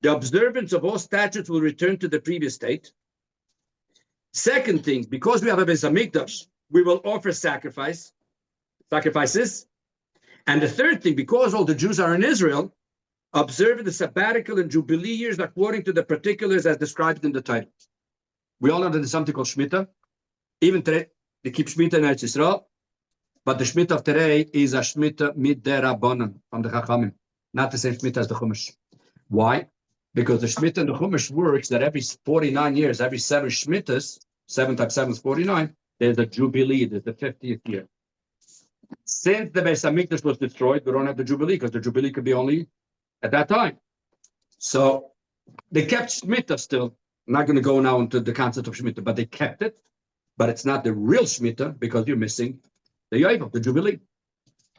the observance of all statutes will return to the previous state. Second thing, because we have a Beis HaMikdash, we will offer sacrifices. And the third thing, because all the Jews are in Israel, observe the sabbatical and jubilee years according to the particulars as described in the title. We all know that there's something called Shemitah. Even today, they keep Shemitah in Eretz Yisrael, but the Shemitah of today is a Shemitah mid-derabanan from the Chachamim, not the same Shemitah as the Chumash. Why? Because the Shemitah and the Chumash works that every 49 years, every 7 Shemitahs, 7 times 7 is 49, there's a jubilee, there's the 50th year. Since the Beis HaMikdash was destroyed, we don't have the jubilee because the jubilee could be only at that time. So they kept Shemitah still. I'm not going to go now into the concept of Shemitah, but they kept it. But it's not the real Shemitah because you're missing the Yovel, the jubilee.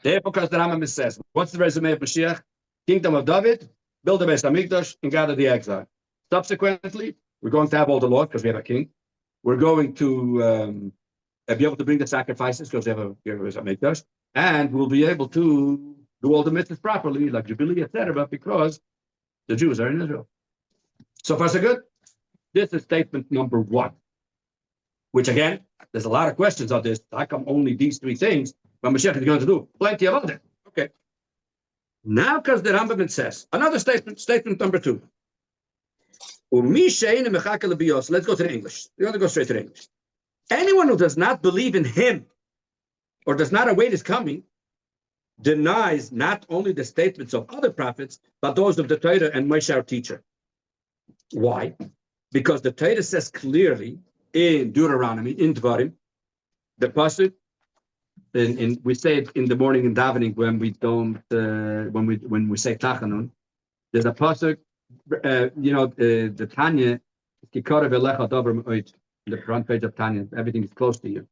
Therefore, because the Rambam says, what's the resume of Mashiach? Kingdom of David, build the Beis HaMikdash, and gather the exile. Subsequently, we're going to have all the laws because we have a king. We're going to be able to bring the sacrifices because we have a Beis HaMikdash, and we'll be able to do all the mitzvahs properly, like Jubilee, etc., because the Jews are in Israel. So far, so good. This is statement number 1, which again, there's a lot of questions on this. How come only these 3 things when Mashiach is going to do? Plenty of other. Okay. Now, because the Rambam says, another statement number 2. Let's go to the English. We're going to go straight to the English. Anyone who does not believe in him or does not await his coming denies not only the statements of other prophets, but those of the Torah and Moshe, our teacher. Why? Because the Torah says clearly in Deuteronomy, in Dvarim, the pasuk, we say it in the morning in davening when we don't when we say tachanun. There's a pasuk, the Tanya, the front page of Tanya. Everything is close to you.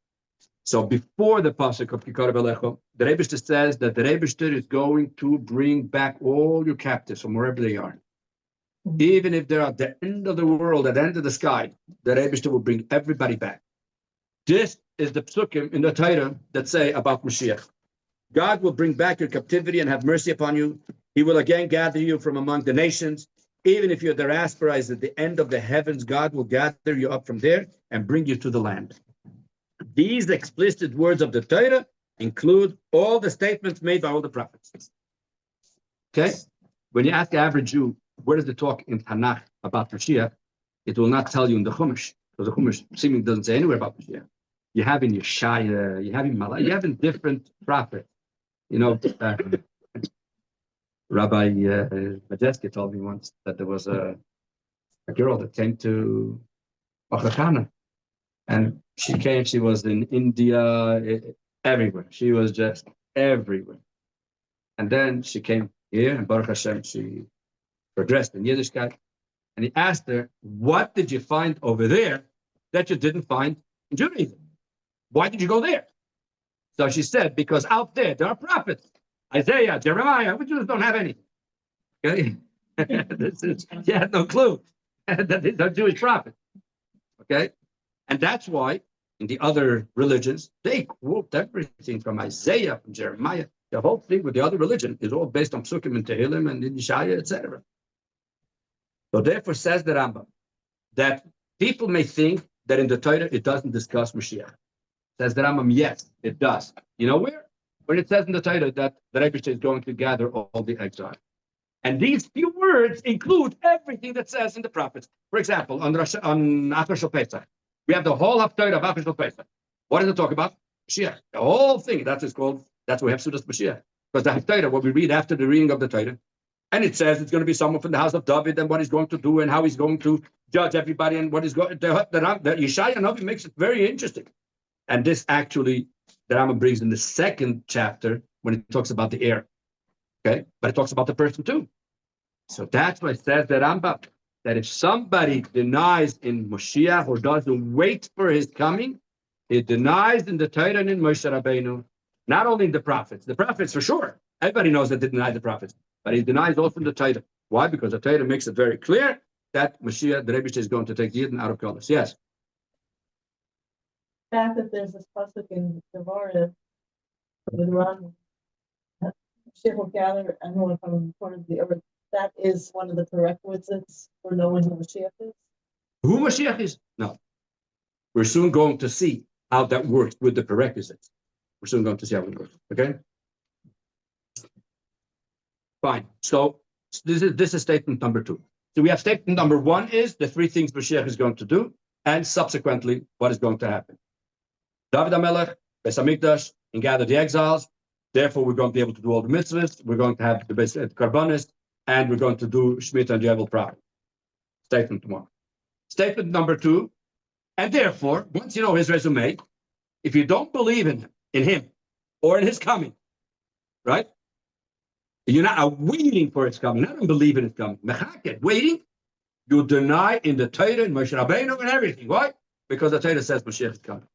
So before the pasuk of Kikar Belecho, the Rebbe says that the Rebbe is going to bring back all your captives from wherever they are. Even if they're at the end of the world, at the end of the sky, the Rebbe will bring everybody back. This is the psukim in the Torah that say about Mashiach. God will bring back your captivity and have mercy upon you. He will again gather you from among the nations. Even if your diaspora is at the end of the heavens, God will gather you up from there and bring you to the land. These explicit words of the Torah include all the statements made by all the prophets. Okay? When you ask the average Jew, where does it talk in Tanakh about Mashiach? It will not tell you in the Chumash, because the Chumash seemingly doesn't say anywhere about Mashiach. You have in Yeshaya, you have in Malach, you have in different prophets. Rabbi Majeski told me once that there was a girl that came to Ochakana, and she was in India, everywhere. She was just everywhere. And then she came here, and Baruch Hashem, she progressed in Yiddishkeit. And he asked her, what did you find over there that you didn't find in Judaism? Why did you go there? So she said, because out there are prophets. Isaiah, Jeremiah, we just don't have anything. Okay? She had no clue that these are Jewish prophets. Okay? And that's why in the other religions, they quote everything from Isaiah, from Jeremiah. The whole thing with the other religion is all based on Psukim and Tehillim and Yeshaya, etc. So therefore says the Rambam that people may think that in the Torah it doesn't discuss Mashiach. Says the Rambam, yes, it does. You know where? When it says in the Torah that the Rebbe is going to gather all the exiles. And these few words include everything that says in the prophets. For example, on Achar Shel Pesach, we have the whole Haftarah of Achar Shel Pesach. What does it talk about? Mashiach. The whole thing, that's why we have Sudas Mashiach. Because the Haftarah, what we read after the reading of the Torah, and it says it's going to be someone from the house of David and what he's going to do and how he's going to judge everybody and what he's going to. The Yeshaya Navi makes it very interesting. And this actually, the Rambam brings in the second chapter when it talks about the heir. Okay? But it talks about the person too. So that's why it says the Rambam that if somebody denies in Mashiach or doesn't wait for his coming, he denies in the Torah and in Moshe Rabbeinu, not only in the prophets for sure. Everybody knows that they deny the prophets, but he denies also in the Torah. Why? Because the Torah makes it very clear that Mashiach, the Rebbe, is going to take Yidden out of Geulah. Yes. The fact that there's this pasuk in Torah with Rambam, Mashiach will gather everyone from the corner of the earth. That is one of the prerequisites for knowing who Mashiach is. Who Mashiach is? No. We're soon going to see how that works with the prerequisites. We're soon going to see how it works. Okay? Fine. So this is statement number 2. So we have statement number 1 is the 3 things Mashiach is going to do, and subsequently what is going to happen. David Melech, Beis HaMikdash, and gather the exiles. Therefore, we're going to be able to do all the mitzvos. We're going to have the Karbanis, and we're going to do Shemitah and Yovel proud. Statement 1. Statement number 2, and therefore, once you know his resume, if you don't believe in him, or in his coming, right? You're not waiting for its coming, not believing it's coming. Mechaket, waiting, you deny in the Torah and Moshe Rabbeinu and everything. Why? Because the Torah says Mashiach is coming.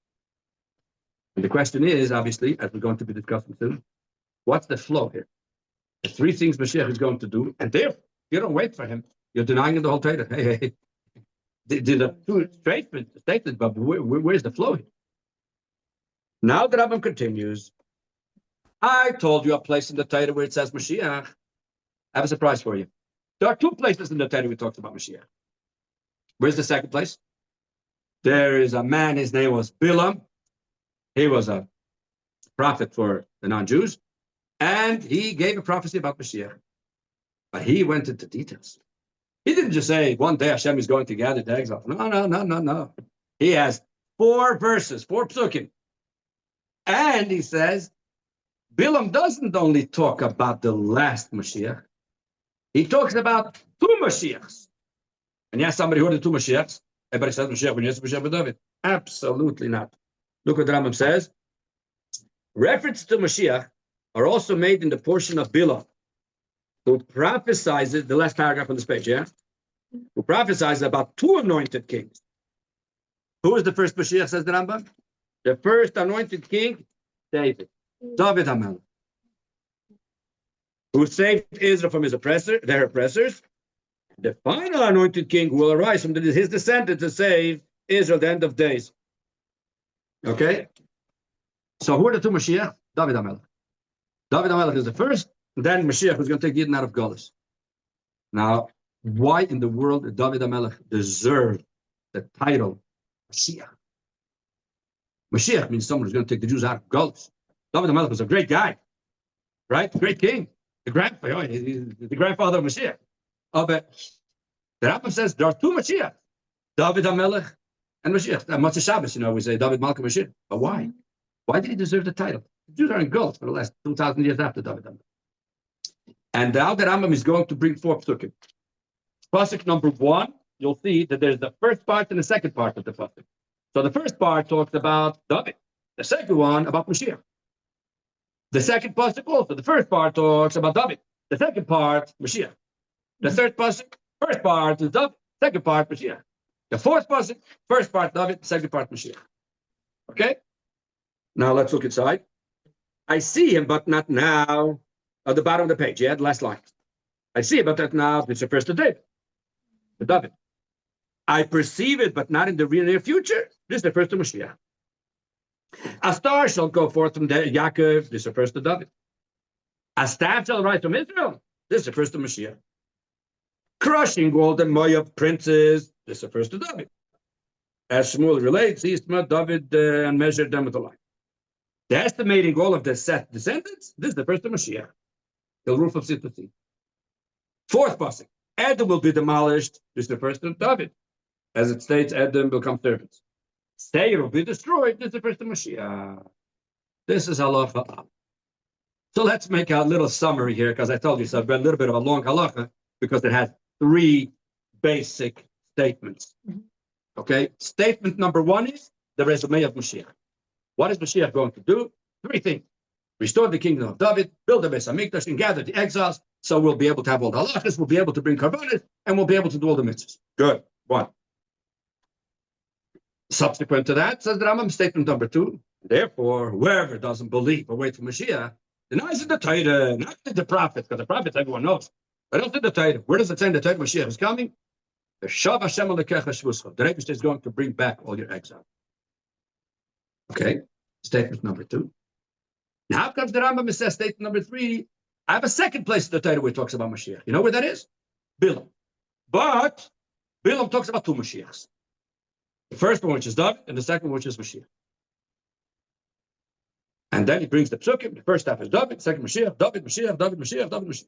And the question is, obviously, as we're going to be discussing soon, what's the flow here? The 3 things Mashiach is going to do, and therefore, if you don't wait for him, you're denying the whole Torah. Hey. The 2 statements, but where's the flow here? Now the Rambam continues, I told you a place in the Torah where it says Mashiach. I have a surprise for you. There are 2 places in the Torah we talked about Mashiach. Where's the second place? There is a man, his name was Bilam. He was a prophet for the non-Jews, and he gave a prophecy about Mashiach. But he went into details. He didn't just say, one day Hashem is going to gather the exiles. No. He has 4 verses, 4 psukim. And he says, Bilam doesn't only talk about the last Mashiach. He talks about 2 Mashiachs. And you ask somebody who are the 2 Mashiachs. Everybody says Mashiach when you ask Mashiach with David. Absolutely not. Look what the Rambam says. References to Mashiach are also made in the portion of Bilam, who prophesies, the last paragraph on this page, yeah? Who prophesies about two anointed kings. Who is the first Mashiach, says the Rambam? The first anointed king, David HaMelech, who saved Israel from their oppressors. The final anointed king who will arise from his descendants to save Israel at the end of days. Okay? So who are the two Mashiach? David HaMelech. David HaMelech is the first, then Mashiach is going to take Yidden out of Geulah. Now, why in the world did David HaMelech deserve the title Mashiach? Mashiach means someone who's going to take the Jews out of Geulah. David HaMelech was a great guy, right? Great king. The grandfather of Mashiach. But the Rambam says there are two Mashiach, David HaMelech and Mashiach. Motzei Shabbos, we say David Malka Mashiach. But why? Why did he deserve the title? The Jews are in Geulah for the last 2,000 years after David HaMelech. And now the Rambam is going to bring four psukim. Pasuk number 1, you'll see that there's the first part and the second part of the pasuk. So the first part talks about David. The second one about Mashiach. The second pasuk also. The first part talks about David. The second part, Mashiach. The third pasuk, first part is David. Second part, Mashiach. The fourth pasuk, first part David. Second part Mashiach. Okay. Now let's look inside. I see him, but not now. At the bottom of the page, yeah, the last line. I see it, but not now. Which refers to David. To David. I perceive it, but not in the near future. This refers to Mashiach. A star shall go forth from Yaakov. This refers to David. A staff shall rise from Israel. This refers to Mashiach. Crushing all the Moab princes. This refers to David. As Shmuel relates, he estimated David and measured them with a line. The estimating all of the Seth descendants. This refers to Mashiach. The roof of Sitati. Fourth pasuk. Edom will be demolished. This refers to David. As it states, Edom will become servants. Seir will be destroyed. This refers to Mashiach. This is halacha. So let's make a little summary here, because I told you so. I've read a little bit of a long halacha because it has three basic statements. Okay? Statement number 1 is the resume of Mashiach. What is Mashiach going to do? 3 things. Restore the kingdom of David, build the Beis HaMikdash, and gather the exiles, so we'll be able to have all the halachas, we'll be able to bring karbanos, and we'll be able to do all the mitzvahs. Good. 1. Subsequent to that, says the Rambam, statement number 2, therefore, whoever doesn't believe or wait for Mashiach, denies the Torah, not the prophets, because the prophets everyone knows. But also the Torah. Where does it say in the Torah Mashiach is coming? The Shav Hashem Alekecha Shvuscha. The Rebbe is going to bring back all your exile. Okay, statement number 2. Now comes the Rambam and says, statement number 3, I have a second place in the Torah where it talks about Mashiach. You know where that is? Bilam. But Bilam talks about 2 Mashiachs. The first one, which is David, and the second one, which is Mashiach. And then he brings the psukim. The first half is David, second Mashiach, David, Mashiach, David, Mashiach, David, Mashiach.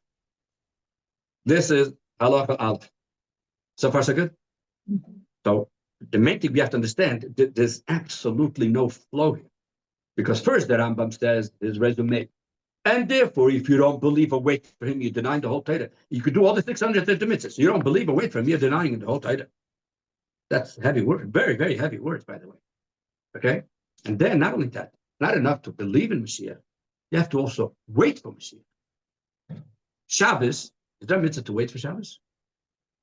This is halacha aleph. So far, so good? So the main thing we have to understand, there's absolutely no flow here. Because first the Rambam says his resume. And therefore, if you don't believe or wait for him, you're denying the whole Torah. You could do all the 630 mitzvahs. You don't believe or wait for him, you're denying the whole Torah. That's heavy word, very, very heavy words, by the way. Okay? And then not only that, not enough to believe in Mashiach, you have to also wait for Mashiach. Shabbos, is there a mitzvah to wait for Shabbos?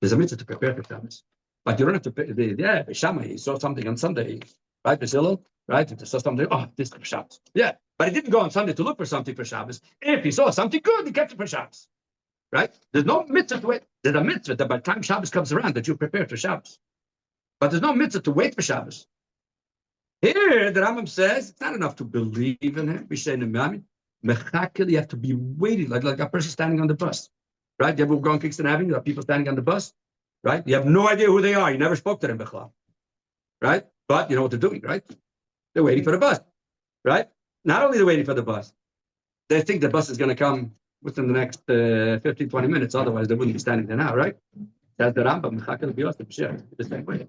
There's a mitzvah to prepare for Shabbos. But you don't have to, yeah, Shammai, he saw something on Sunday, right, Basil? Right? If he saw something, oh, this is for Shabbos. Yeah, but he didn't go on Sunday to look for something for Shabbos. If he saw something good, he kept it for Shabbos. Right? There's no mitzvah to wait. There's a mitzvah that by the time Shabbos comes around, that you prepare for Shabbos. But there's no mitzvah to wait for Shabbos. Here, the Rambam says, it's not enough to believe in him. We say in the Maimonides, you have to be waiting, like a person standing on the bus. Right? You ever go on Kingston Avenue, you have people standing on the bus. Right? You have no idea who they are. You never spoke to them before. Right? But you know what they're doing, right? They're waiting for the bus. Right? Not only they're waiting for the bus, they think the bus is going to come within the next 15, 20 minutes. Otherwise, they wouldn't be standing there now, right? That's the Rambam. The same way.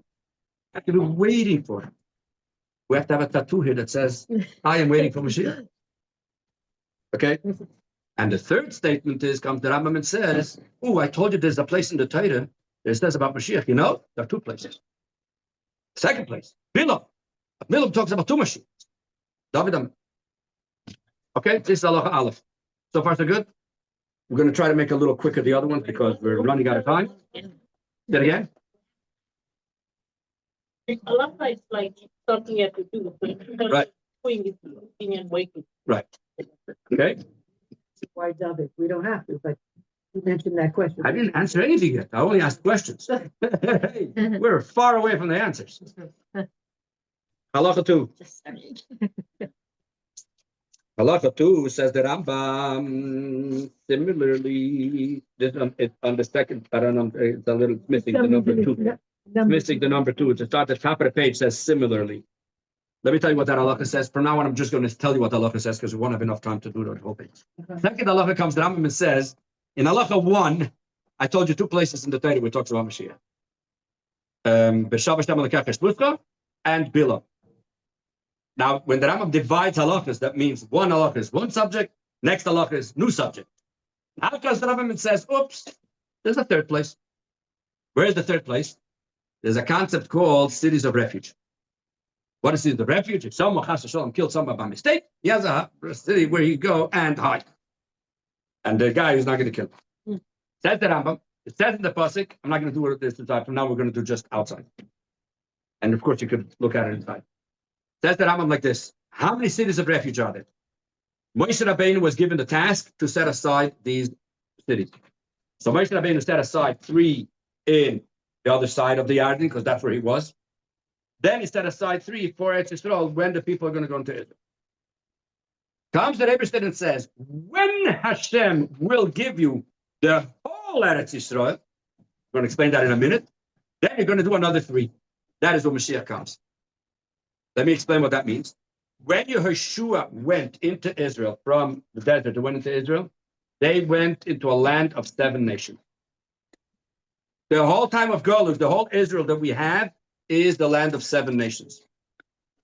I have to be waiting for him. We have to have a tattoo here that says, I am waiting for Mashiach. Okay? And the third statement is, comes the Rambam and says, oh, I told you there's a place in the Torah that says about Mashiach. You know, there are 2 places. Second place, Bilam. Bilam talks about 2 Mashiachs. David. Okay, this is halacha aleph. So far, so good. We're going to try to make a little quicker the other ones because we're running out of time. Say it again. A lot of it's like something you have to do. Right. And waking. Right. Okay. Why David? We don't have to, but you mentioned that question. I didn't answer anything yet. I only asked questions. Hey, we're far away from the answers. Halacha 2. Halacha 2 says that Rambam similarly, this on the second, I don't know, it's a little missing the number 2. It's missing the number 2. It's at the top of the page says similarly. Let me tell you what that halacha says. From now on, I'm just going to tell you what the halacha says because we won't have enough time to do the whole thing. Second halacha comes, the Rambam and says, in halacha 1, I told you 2 places in the Torah where it talks about Mashiach. And Bila. Now, when the Rambam divides halachas, that means one halacha is one subject, next halacha is new subject. Now comes the Rambam and says, oops, there's a third place. Where is the third place? There's a concept called cities of refuge. What is cities of refuge? If someone has to killed someone by mistake, he has a city where you go and hide. And the guy is not going to kill him. Says the Rambam. It says in the pasuk. I'm not going to do it this time. From now, we're going to do just outside. And of course, you could look at it inside. Says the Rambam like this. How many cities of refuge are there? Moshe Rabbeinu was given the task to set aside these cities. So Moshe Rabbeinu set aside 3 in the other side of the Yarden, because that's where he was. Then he set aside 3 for Eretz Yisrael when the people are going to go into Israel. Comes the Rebbe and says, when Hashem will give you the whole Eretz Yisrael, I'm going to explain that in a minute, then you're going to do another 3. That is when Mashiach comes. Let me explain what that means. When Yehoshua went into Israel from the desert, they went into Israel, they went into a land of 7 nations. The whole time of Geulah, the whole Israel that we have, is the land of 7 nations.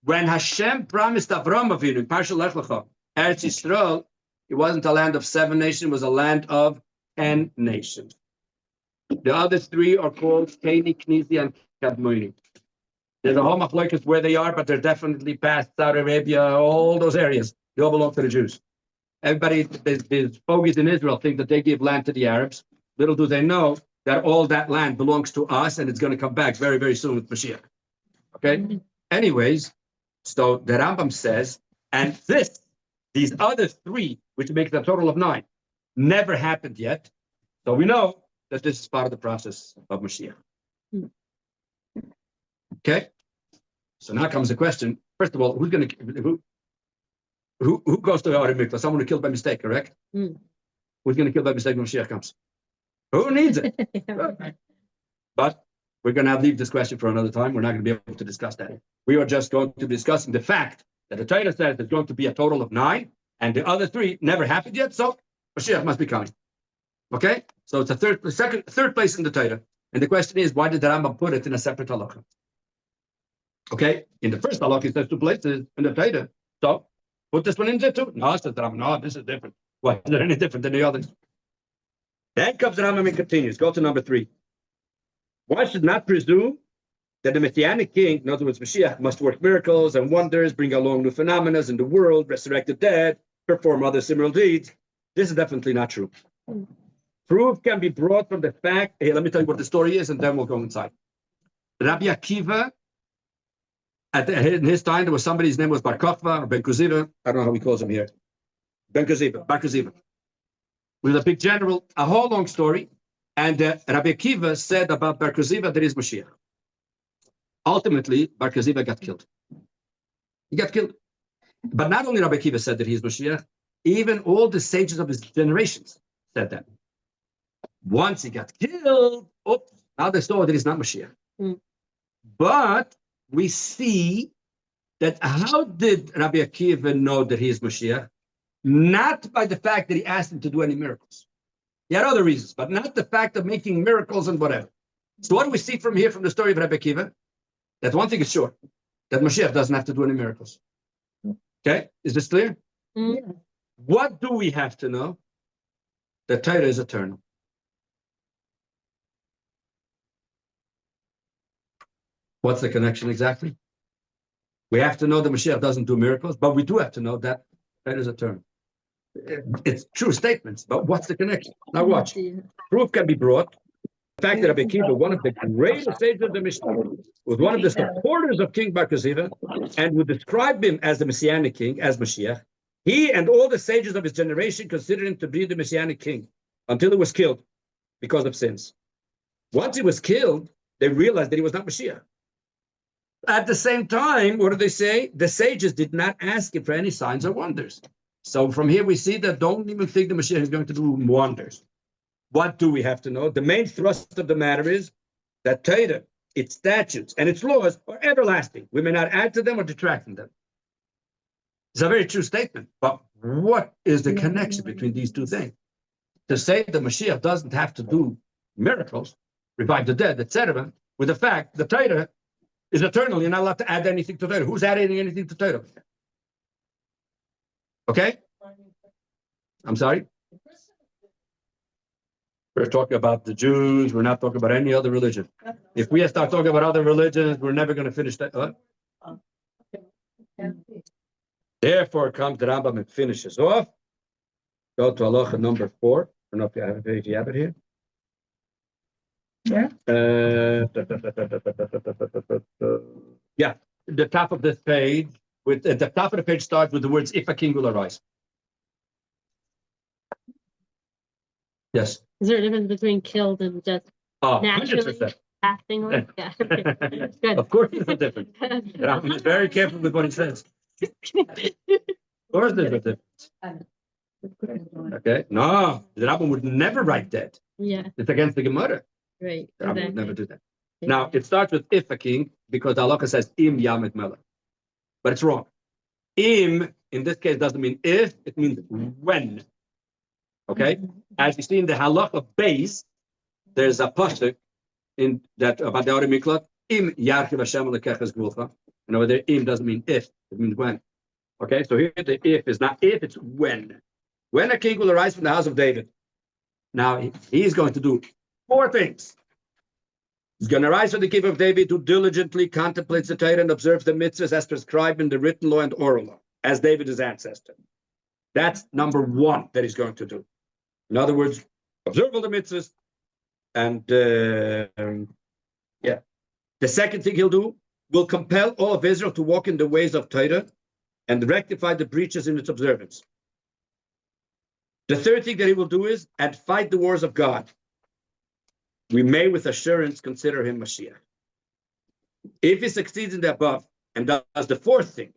When Hashem promised Avram Avinu in Parshat Lech Lecha, Eretz Yisrael, it wasn't a land of 7 nations, it was a land of 10 nations. The other 3 are called Keni, Knizi, and Kadmoni. There's a whole machlokes where they are, but they're definitely past Saudi Arabia, all those areas. They all belong to the Jews. Everybody, there's fogies in Israel think that they give land to the Arabs. Little do they know that all that land belongs to us, and it's going to come back very, very soon with Mashiach. Okay? Anyways, so the Rambam says, and these other 3, which makes a total of 9, never happened yet. So we know that this is part of the process of Mashiach. Okay? So now comes the question. First of all, who goes to the Order Mikvah? Someone who killed by mistake, correct? Who's going to kill by mistake when Mashiach comes? Who needs it? But we're going to leave this question for another time. We're not going to be able to discuss that. We are just going to be discussing the fact that the Torah says there's going to be a total of 9, and the other 3 never happened yet, so Mashiach must be coming. Okay? So it's a third place in the Torah. And the question is, why did the Rambam put it in a separate halacha? Okay? In the first halacha, it says 2 places in the Torah. So put this one in there too. No, says the Rambam, no, this is different. Why is there any different than the others? Then comes the Rambam and continues. Go to number 3. One should not presume that the Messianic king, in other words, Mashiach, must work miracles and wonders, bring along new phenomena in the world, resurrect the dead, perform other similar deeds. This is definitely not true. Proof can be brought from the fact, hey, let me tell you what the story is, and then we'll go inside. Rabbi Akiva, in his time, there was somebody, his name was Bar Kokhba, or Ben Kuziva, I don't know how he calls him here. Ben Kuziva, Bar Kuziva. He was a big general, a whole long story. And Rabbi Akiva said about Bar Kuziva, there is Mashiach. Ultimately, Bar Kuziva got killed. He got killed. But not only Rabbi Akiva said that he is Mashiach, even all the sages of his generations said that. Once he got killed, oops, now they saw that he's not Mashiach. But we see that how did Rabbi Akiva know that he is Mashiach? Not by the fact that he asked him to do any miracles. He had other reasons, but not the fact of making miracles and whatever. So what do we see from here, from the story of Rabbi Akiva? That one thing is sure, that Mashiach doesn't have to do any miracles. Okay, is this clear? What do we have to know? That Torah is eternal. What's the connection exactly? We have to know that Mashiach doesn't do miracles, but we do have to know that Torah is eternal. It's true statements, but what's the connection? Now watch. Proof can be brought. The fact that Rabbi Akiva, one of the greatest sages of the Mishneh, was one of the supporters of King Bar Koziva, and would describe him as the Messianic king, as Mashiach. He and all the sages of his generation considered him to be the Messianic king until he was killed because of sins. Once he was killed, they realized that he was not Mashiach. At the same time, what do they say? The sages did not ask him for any signs or wonders. So from here we see that don't even think the Mashiach is going to do wonders. What do we have to know? The main thrust of the matter is that Torah, its statutes, and its laws are everlasting. We may not add to them or detract from them. It's a very true statement. But what is the connection between these two things? To say the Mashiach doesn't have to do miracles, revive the dead, etc., with the fact that Torah is eternal. You're not allowed to add anything to Torah. Who's adding anything to Torah? Okay? I'm sorry? We're talking about the Jews. We're not talking about any other religion. If we start talking about other religions, we're never going to finish that. Therefore comes the Rambam and finishes off. Go to halacha number 4. I don't know if you have it here. Yeah. Yeah, the top of this page, with the top of the page starts with the words, if a king will arise. Yes. Is there a difference between killed and just naturally 100%. passing away? Yeah. Good. Of course there's a difference. Rambam is very careful with what he says. Of course there's a difference. Okay? No, the Rambam would never write that. Yeah, It's against the Gemara. right. The Rambam would Exactly. never do that. Now, it starts with if a king, because the halakha says im yamet melech. But it's wrong. Im, in this case, doesn't mean if, it means when. Okay? As you see in the halacha base, there's a pasuk in that about the Orei Miklat, im yarchiv Hashem lekeches Geulah. And over there, im doesn't mean if, it means when. Okay? So here the if is not if, it's when. When a king will arise from the house of David. Now, he's going to do 4 things. He's going to arise from the kingdom of David, who diligently contemplates the Torah and observes the mitzvos as prescribed in the written law and oral law, as David his ancestor. That's number 1 that he's going to do. In other words, observe all the mitzvos. And yeah. The second thing he'll do will compel all of Israel to walk in the ways of Torah and rectify the breaches in its observance. The third thing that he will do is, and fight the wars of God. We may with assurance consider him Mashiach. If he succeeds in the above and does the 4th thing,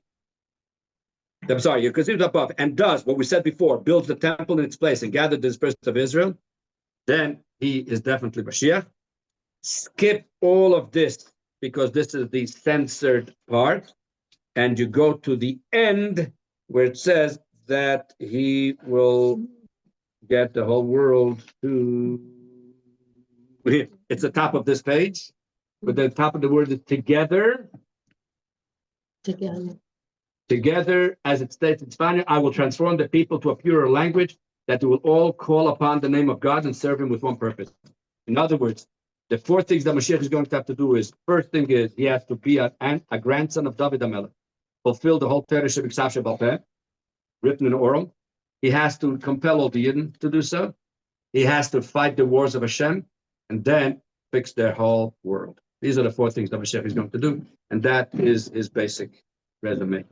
I'm sorry, you consider the above and does what we said before, builds the temple in its place and gathered the dispersed of Israel, then he is definitely Mashiach. Skip all of this because this is the censored part, and you go to the end where it says that he will get the whole world to. It's the top of this page, but the top of the word is together. Together. Together, as it states in Spanish, I will transform the people to a purer language, that they will all call upon the name of God and serve him with one purpose. In other words, the 4 things that Mashiach is going to have to do is, first thing is, he has to be a grandson of David Melech, fulfill the whole Torah Shebiksav Shebal written in oral. He has to compel all the Yidden to do so. He has to fight the wars of Hashem, and then fix their whole world. These are the 4 things that Mashiach is going to do, and that is his basic resume.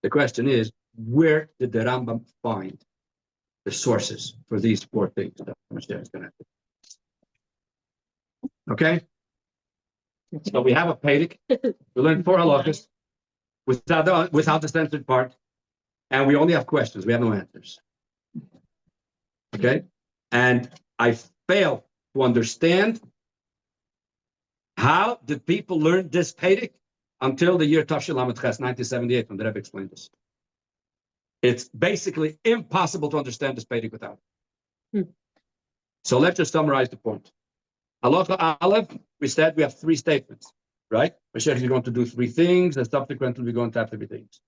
The question is, where did the Rambam find the sources for these 4 things that Mashiach is going to have to do? Okay? So we have a Pedic. We learned 4 halachas without the censored part, and we only have questions. We have no answers. Okay? And I fail to understand how did people learn this Pedic until the year Tafshil Lamed Ches, 1978, when the Rebbe explained this. It's basically impossible to understand this Pedic without it. So let's just summarize the point. Halacha Aleph, we said we have 3 statements, right? Mashiach is going to do 3 things, and subsequently we're going to have 3 things.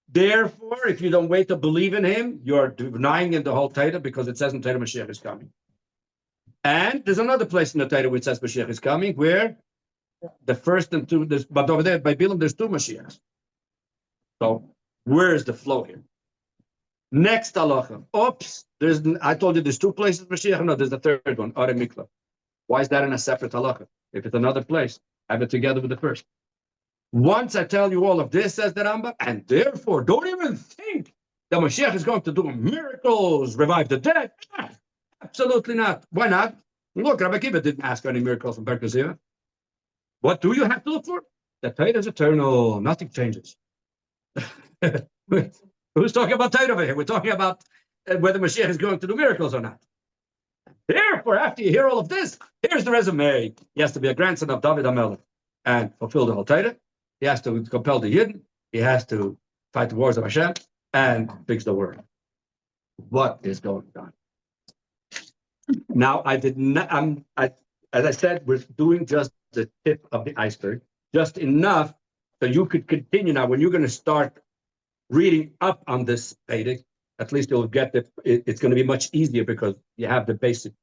Therefore, if you don't wait to believe in him, you're denying in the whole Torah, because it says in Torah Mashiach is coming. And there's another place in the Torah where it says Mashiach is coming, where the first and 2, but over there by Bilam, there's 2 Mashiachs. So where is the flow here? Next halacha. Oops, I told you there's two places Mashiach. No, there's the third one, Are Mikla. Why is that in a separate halacha? If it's another place, have it together with the first. Once I tell you all of this, says the Rambam, and therefore don't even think that Mashiach is going to do miracles, revive the dead. Absolutely not. Why not? Look, Rabbi Akiva didn't ask for any miracles from Berkazia. What do you have to look for? The Torah is eternal. Nothing changes. Who's talking about Torah over here? We're talking about whether Mashiach is going to do miracles or not. Therefore, after you hear all of this, here's the resume. He has to be a grandson of David HaMelech and fulfill the whole Torah. He has to compel the Yidden. He has to fight the wars of Hashem and fix the world. What is going on? Now, I did not. As I said, we're doing just the tip of the iceberg, just enough so you could continue. Now, when you're going to start reading up on this Vedic, at least you'll get that it's going to be much easier because you have the basic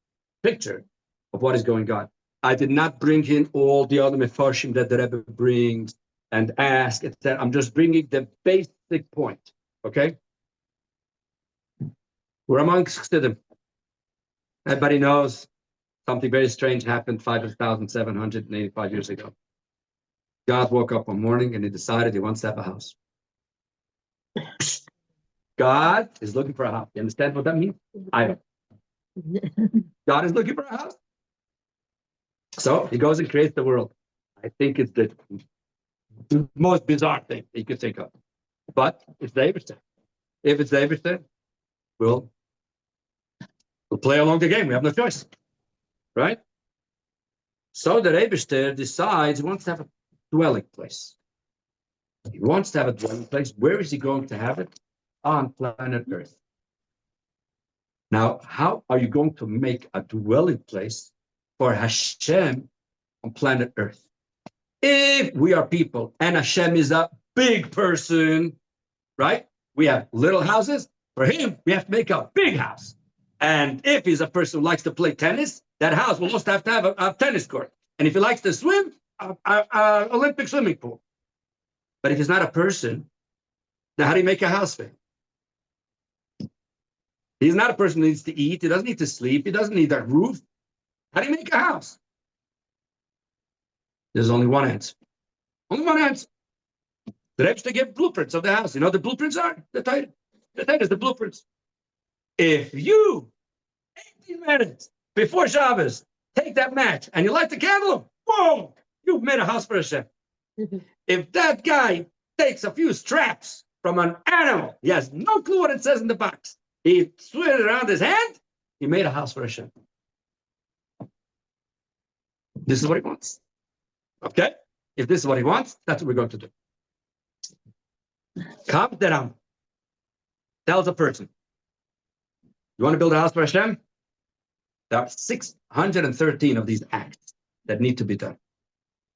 picture of what is going on. I did not bring in all the other mefarshim that the Rebbe brings and ask. I'm just bringing the basic point. Okay, we're amongst Chassidim. Everybody knows something very strange happened 5,785 years ago. God woke up one morning and he decided he wants to have a house. God is looking for a house. You understand what that means? I don't. God is looking for a house. So he goes and creates the world. I think it's the most bizarre thing you could think of. But it's the Eibishter. If it's the Eibishter, we'll play along the game. We have no choice. Right? So the Eibishter decides he wants to have a dwelling place. He wants to have a dwelling place. Where is he going to have it? On planet Earth. Now, how are you going to make a dwelling place for Hashem on planet Earth? If we are people and Hashem is a big person, right? We have little houses. For him, we have to make a big house. And if he's a person who likes to play tennis, that house will also have to have a tennis court. And if he likes to swim, an Olympic swimming pool. But if he's not a person, then how do you make a house for him? He's not a person who needs to eat. He doesn't need to sleep. He doesn't need a roof. How do you make a house? There's only one answer. Only one answer. The Rebbe gave blueprints of the house. You know what the blueprints are? The Torah. The Torah is the blueprints. If you, 18 minutes before Shabbos, take that match and you light the candle, boom, you've made a house for Hashem. If that guy takes a few straps from an animal, he has no clue what it says in the box. He swings it around his hand, he made a house for Hashem. This is what he wants. Okay? If this is what he wants, that's what we're going to do. Comes the Rambam, tells a person, you want to build a house for Hashem? There are 613 of these acts that need to be done.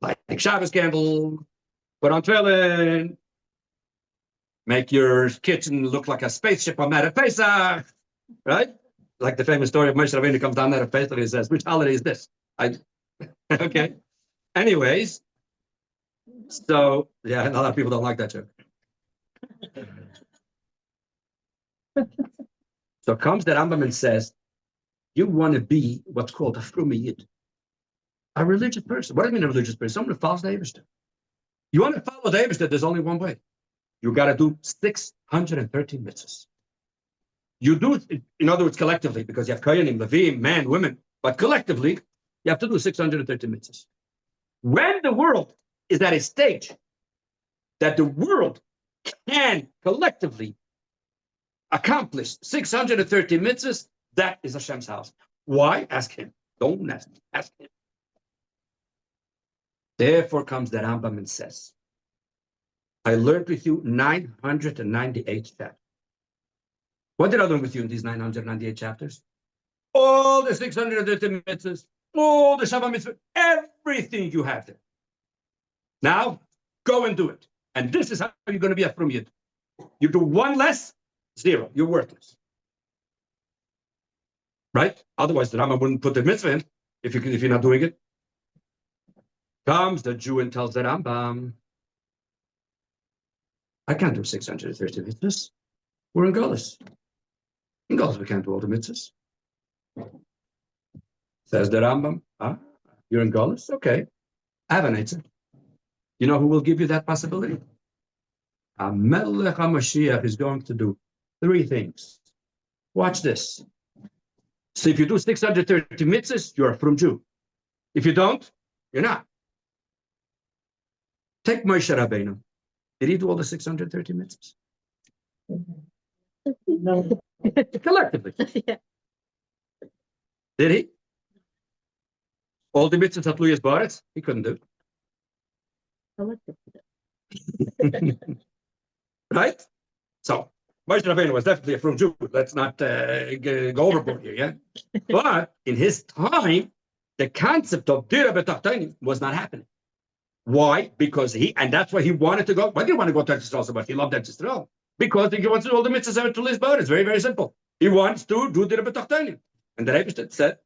Like Shabbos candle, put on tefillin, make your kitchen look like a spaceship on Erev Pesach, right? Like the famous story of Moshe Rabbeinu comes down Erev Pesach and he says, which holiday is this? Okay. Anyways, so, yeah, a lot of people don't like that joke. So comes the Rambam and says, you want to be what's called a frumi yid, a religious person. What do you mean a religious person? Someone who follows the Eibishter. You want to follow the Eibishter, there's only one way. You got to do 613 mitzvos. You do it, in other words, collectively, because you have Kohanim, Levim, men, women, but collectively, you have to do 613 mitzvos. When the world is at a stage that the world can collectively accomplish 630 mitzvahs, that is Hashem's house. Why? Ask him. Don't ask me. Ask him. Therefore comes the Rambam and says, I learned with you 998 chapters. What did I learn with you in these 998 chapters? All the 630 mitzvahs, all the Shabbat mitzvahs, everything you have there. Now, go and do it. And this is how you're going to be a from Yid. You do one less, zero. You're worthless. Right? Otherwise, the Rambam wouldn't put the mitzvah in if you're not doing it. Comes the Jew and tells the Rambam, I can't do 630 mitzvahs. We're in Geulah. In Geulah, we can't do all the mitzvahs. Says the Rambam, you're in Geulah? Okay. I have an answer. You know who will give you that possibility? Melech HaMashiach is going to do 3 things. Watch this. So if you do 630 mitzvahs, you're a from Jew. If you don't, you're not. Take Moshe Rabbeinu. Did he do all the 630 mitzvahs? No, Collectively. Yeah. Did he? All the mitzvahs at Luyas Baretz? He couldn't do. Right? So, Moshe Rabbeinu was definitely a from Jew. Let's not go overboard here, yeah? But in his time, the concept of Dira B'Tachtainim was not happening. Why? Because and that's why he wanted to go. Why did he want to go to Exile so much? He loved Exile. Because he wants to do all the mitzvahs to Luyas Baretz. It's very, very simple. He wants to do Dira B'Tachtainim. And the Rebbe said,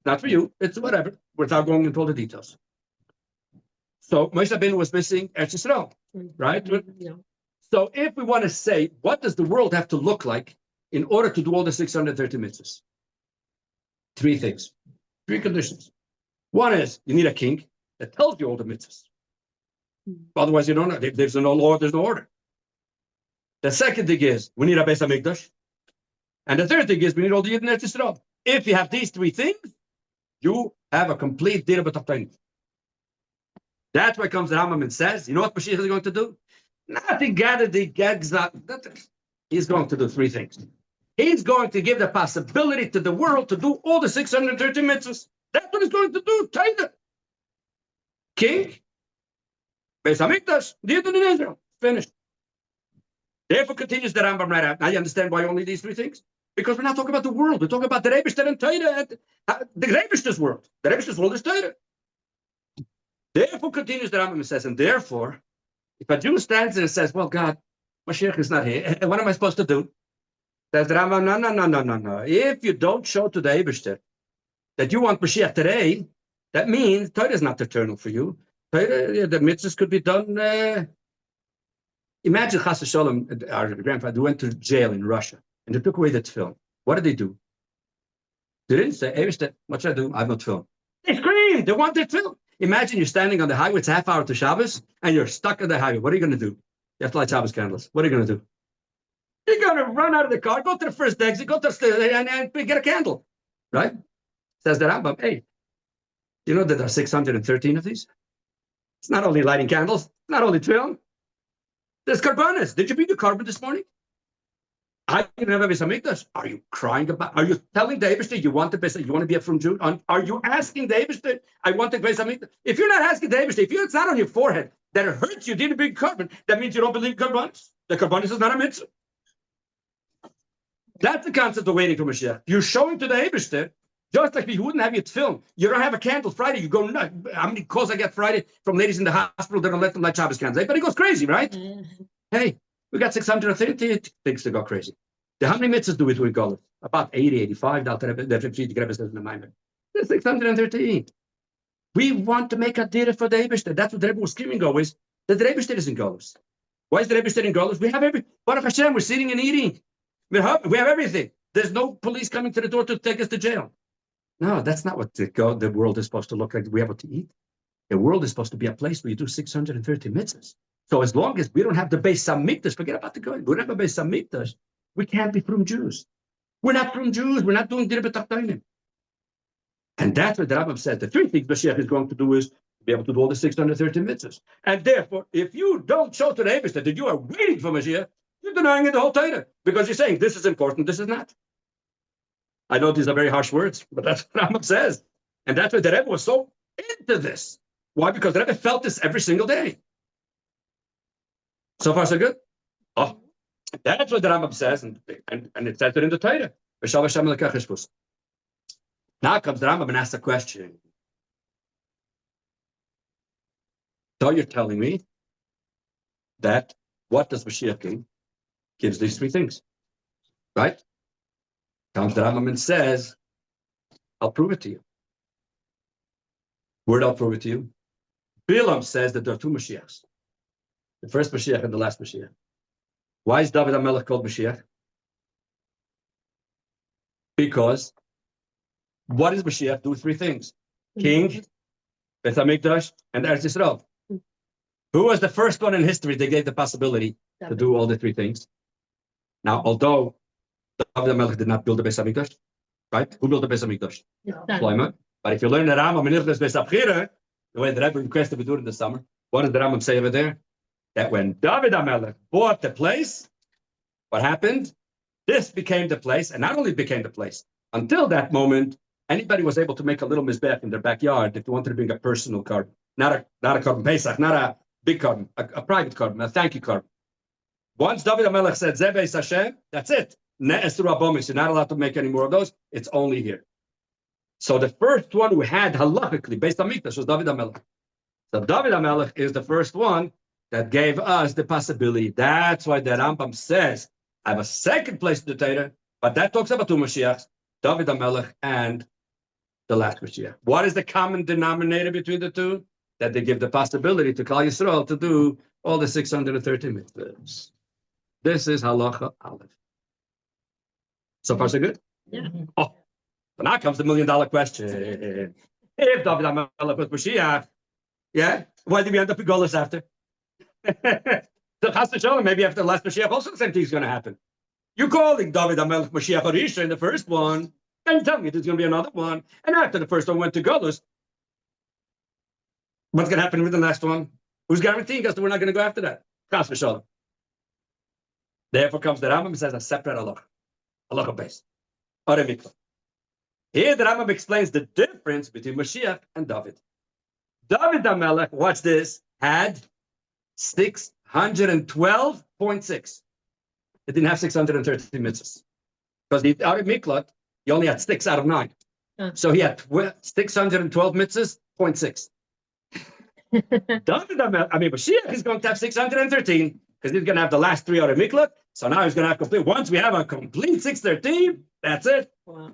not for you, it's whatever, without going into all the details. So Moshe Rabbeinu was missing Eretz Yisrael, right? No. So if we want to say, what does the world have to look like in order to do all the 630 mitzvahs? 3 things, 3 conditions. One is you need a king that tells you all the mitzvahs. Otherwise, you don't know. There's no law, there's no order. The second thing is we need a Beis HaMikdash. And the third thing is we need all the Yidden Eretz Yisrael. If you have these 3 things, you have a complete Dira B'Tachtainim. That's why comes the Rambam and says, you know what Mashiach is going to do? Nothing gathered the exiled. He's going to do 3 things. He's going to give the possibility to the world to do all the 630 mitzvahs. That's what he's going to do. Taina. King, Beis HaMikdash, the Yidden in Israel. Finished. Therefore continues the Rambam right out. Now you understand why only these 3 things? Because we're not talking about the world. We're talking about the Rebbeishter and Torah, the Rebbeishter's world. The Rebbeishter's world is Torah. Therefore continues the Rambam and says, and therefore, if a Jew stands there and says, well, God, Mashiach is not here, what am I supposed to do? Says the Rambam, no. If you don't show to the Rebbeishter that you want Mashiach today, that means Torah is not eternal for you. Torah, the mitzvahs could be done. Imagine Chas v'Sholom, our grandfather went to jail in Russia. And they took away the tefillin. What did they do? They didn't say, hey, what should I do? I have no tefillin. They screamed. They want their tefillin. Imagine you're standing on the highway. It's half hour to Shabbos, and you're stuck on the highway. What are you going to do? You have to light Shabbos candles. What are you going to do? You're going to run out of the car, go to the first exit, go to the and get a candle. Right? Says the Rambam, hey, you know that there are 613 of these? It's not only lighting candles, not only tefillin. There's karbanis. Did you bring the carbon this morning? I didn't have a Beis HaMikdash. Are you crying about? Are you telling the Eibishter you want the Beis? You want to be a from Jew? Are you asking the Eibishter? I want the Beis HaMikdash. If you're not asking the Eibishter, if it's not on your forehead that it hurts you, didn't bring carbon. That means you don't believe karbanis. The karbanis is not a mitzvah. That's the concept of waiting for Mashiach. You're showing to the Eibishter, just like you wouldn't have your film. You don't have a candle Friday. You go nuts. How many calls I get Friday from ladies in the hospital? They don't let them light Shabbos candles. Everybody goes crazy, right? Hey. We got 630 things to go crazy. How many mitzvahs do we do in Geulah? About 80, 85. There's 613. We want to make a dira for the Eibishter. That's what the Rebbe was screaming always. That the Eibishter is in Geulah. Why is the Eibishter in Geulah? We have Baruch Hashem, we're sitting and eating. We have everything. There's no police coming to the door to take us to jail. No, that's not what the world is supposed to look like. We have what to eat. The world is supposed to be a place where you do 630 mitzvahs. So as long as we don't have the Beis HaMikdash, forget about the Goyim. We don't have a Beis HaMikdash. We can't be from Jews. We're not from Jews. We're not doing Dira B'Tachtainim. And that's what the Rambam said. The 3 things Mashiach is going to do is be able to do all the 630 mitzvahs. And therefore, if you don't show to the Eibishter that you are waiting for Mashiach, you're denying it the whole Torah. Because you're saying, this is important, this is not. I know these are very harsh words, but that's what Rambam says. And that's why the Rebbe was so into this. Why? Because the Rebbe felt this every single day. So far, so good? Oh, that's what the Rambam says, and it says it in the Torah. Now comes the Rambam and asks a question. So you're telling me that what does Mashiach do? Gives these 3 things, right? Comes the Rambam and says, I'll prove it to you. Word, I'll prove it to you. Bilam says that there are 2 Mashiachs. The first Mashiach and the last Mashiach. Why is David Melech called Mashiach? Because what does Mashiach do? Three things: king, Beis HaMikdash, and Eretz Yisrael. Who was the first one in history that gave the possibility to do all the three things? Now, although David Melech did not build the Beis HaMikdash, right? Who built the Beis HaMikdash? Shlomo. But if you learn the Rambam in Hilchos Beis HaBchira, the way the Rebbe requested we do it in the summer, what does the Rambam say over there? That when David Melech bought the place, what happened? This became the place, and not only became the place, until that moment, anybody was able to make a little mizbech in their backyard if they wanted to bring a personal card, not a carbon Pesach, not a big carbon, a private carbon, a thank you carbon. Once David Melech said, Zeh Beis Hashem, that's it. You're not allowed to make any more of those. It's only here. So the first one who had halachically based on Mikdash was David Melech. So David Melech is the first one that gave us the possibility. That's why the Rambam says, I have a second place to the Torah, but that talks about two Mashiachs, David Melech and the last Mashiach. What is the common denominator between the two? That they give the possibility to Klal Yisrael to do all the 630 mitzvahs. This is halacha aleph. So far, so good? Yeah. Oh, but now comes the $1 million question. If David Melech was Mashiach, yeah, why did we end up in Geulah after? So Chas v'Shalom, maybe after the last Mashiach, also the same thing is going to happen. You're calling David Melech Mashiach Arisha in the first one, and you tell me there's going to be another one. And after the first one went to Geulah, what's going to happen with the last one? Who's guaranteeing us that we're not going to go after that? Chas v'Shalom. Therefore comes the Rambam and says a separate halacha base. Here the Rambam explains the difference between Mashiach and David. David Melech, watch this, had 612.6. It didn't have 630 mitzvahs. Because out of Miklat, he only had 6 out of 9. So he had 612 mitzvahs, 0.6. Mashiach is going to have 613 because he's going to have the last 3 out of Miklat. So now he's going to have complete. Once we have a complete 613, that's it. Wow.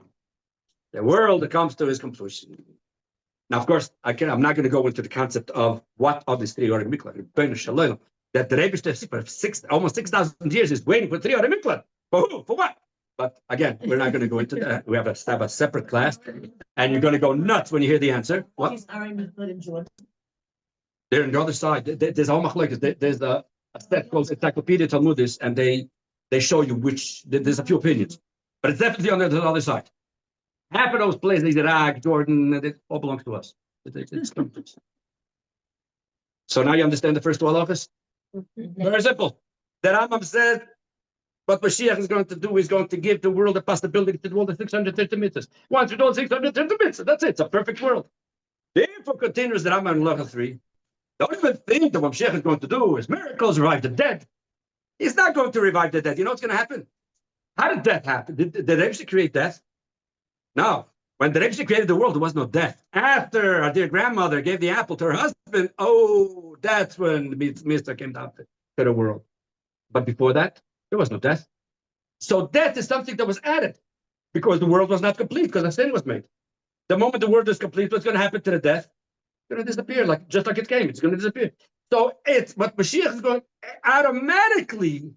The world comes to his completion. Now, of course, I'm not going to go into the concept of what of these 3 out of Miklat. That the Rebbe for almost 6,000 years is waiting for 3 out of Miklat. For who? For what? But again, we're not going to go into that. We have a separate class, and you're going to go nuts when you hear the answer. What? They're on the other side. There's all machlokes. There's a step called Encyclopedia Talmudis, and they show you which. There's a few opinions, but it's definitely on the other side. Half of those places, Iraq, Jordan, it all belongs to us. So now you understand the first 2 halachas? Very simple. The Rambam said, what Mashiach is going to do is going to give the world the possibility to do all the 630 mitzvahs. Once you do all 630 mitzvahs, that's it. It's a perfect world. Therefore, continues the Rambam in halacha 3. Don't even think that what Mashiach is going to do is miracles, revive the dead. He's not going to revive the dead. You know what's going to happen? How did death happen? Did the Rebbe create death? No. When the Rebbe created the world, there was no death. After our dear grandmother gave the apple to her husband, oh, that's when the mitzvah came down to the world. But before that, there was no death. So death is something that was added because the world was not complete because a sin was made. The moment the world is complete, what's going to happen to the death? It's going to disappear, just like it came. It's going to disappear. So but Mashiach is going automatically.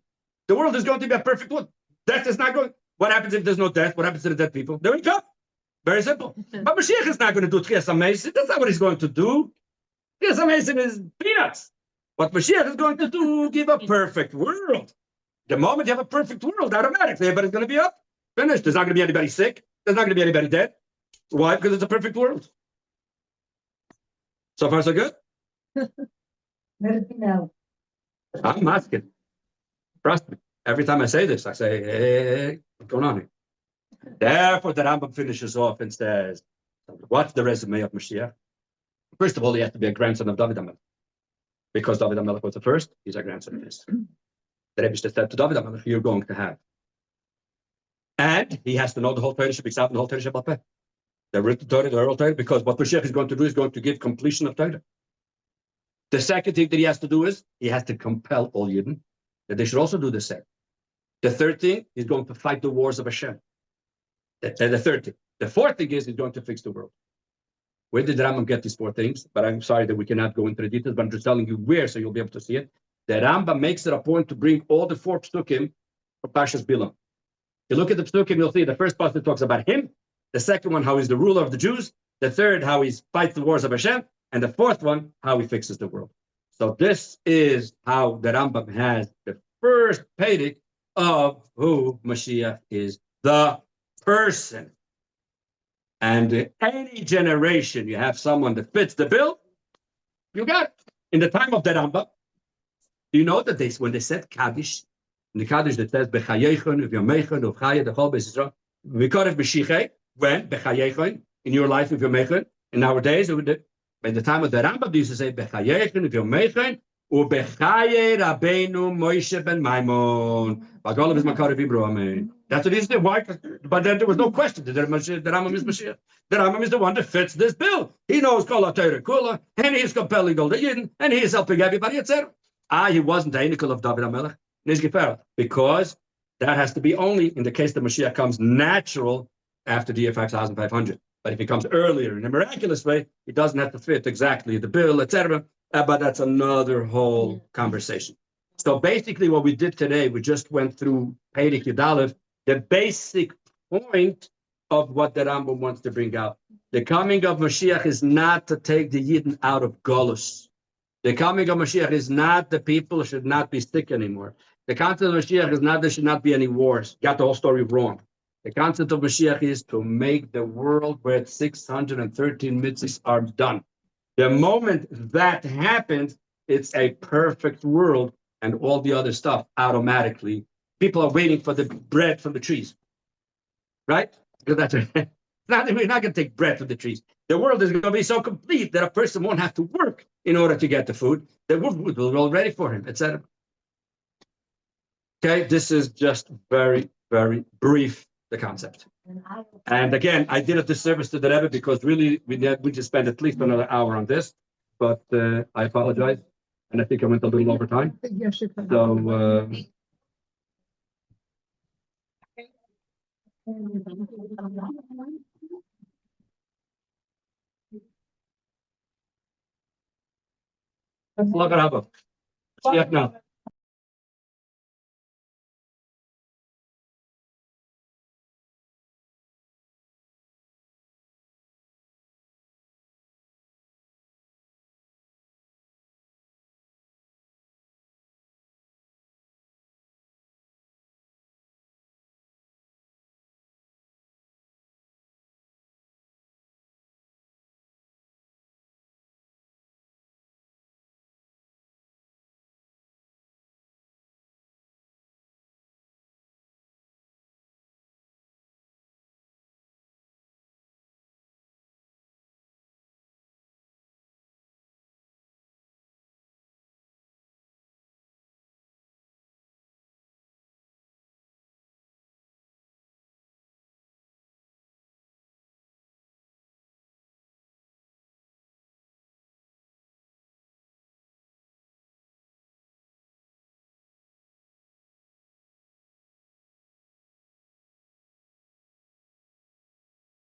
The world is going to be a perfect world. Death is not going. What happens if there's no death? What happens to the dead people? They wake up. Very simple. But Mashiach is not going to do Tchias HaMesim. That's not what he's going to do. Tchias HaMesim is peanuts. What Mashiach is going to do, give a perfect world. The moment you have a perfect world, automatically everybody's going to be up. Finished. There's not going to be anybody sick. There's not going to be anybody dead. Why? Because it's a perfect world. So far, so good? Let it be now. I'm asking. Trust me. Every time I say this, I say, hey, what's going on here? Therefore, the Rambam finishes off and says, what's the resume of Mashiach? First of all, he has to be a grandson of David HaMelech. Because David HaMelech was the first, he's a grandson of his. The Rebbe said to David HaMelech, you're going to have. And he has to know the whole Torah, except the whole Torah Shabbat. The written Torah, the oral Torah, because what Mashiach is going to do is going to give completion of Torah. The second thing that he has to do is, he has to compel all Yidden that they should also do the same. The third thing, he's going to fight the wars of Hashem. The third thing. The fourth thing is, he's going to fix the world. Where did Rambam get these 4 things? But I'm sorry that we cannot go into the details, but I'm just telling you where, so you'll be able to see it. The Rambam makes it a point to bring all the 4 psukim from Parshas Bilam. You look at the Psukim, you'll see the first pasuk talks about him. The second one, how he's the ruler of the Jews. The third, how he fights the wars of Hashem. And the fourth one, how he fixes the world. So this is how the Rambam has the first pedic of who Mashiach is, the person. And in any generation, you have someone that fits the bill, you got it. In the time of the Rambam, do you know that when they said Kaddish, in the Kaddish that says, B'chayechon, V'yomechon, Uvchaya, the whole Beis Yisrael, V'korev B'shichei, when, B'chayechon, in your life, V'yomechon, and nowadays, by the time of the Rambam, they used to say, B'chayechon, V'yomechon, U'b'chaye Rabbeinu Moshe ben Maimon. Bagolav is Makarev Ibro, amen. That's what he said. Why? But then there was no question that the Rambam is Mashiach. The Rambam is the one that fits this bill. He knows Kol HaTorah Kula, and he is compelling all the Yidden, and he is helping everybody, etc. He wasn't the Einikel of David HaMelech, because that has to be only in the case the Mashiach comes natural after the year 5,500. But if he comes earlier in a miraculous way, he doesn't have to fit exactly the bill, etc. But that's another whole conversation. So basically what we did today, we just went through Perek Yud Aleph, the basic point of what the Rambam wants to bring out. The coming of Mashiach is not to take the Yidden out of Golus. The coming of Mashiach is not the people should not be sick anymore. The concept of Mashiach is not there should not be any wars. Got the whole story wrong. The concept of Mashiach is to make the world where 613 mitzvos are done. The moment that happens, it's a perfect world, and all the other stuff automatically. People are waiting for the bread from the trees, right? Because that's we're not going to take bread from the trees. The world is going to be so complete that a person won't have to work in order to get the food. The world will be all ready for him, etc. Okay, this is just very, very brief, the concept. And again, I did a disservice to the Rebbe because really we just spent at least another hour on this, but I apologize. And I think I went a little over time. So, Look at Abba. Now.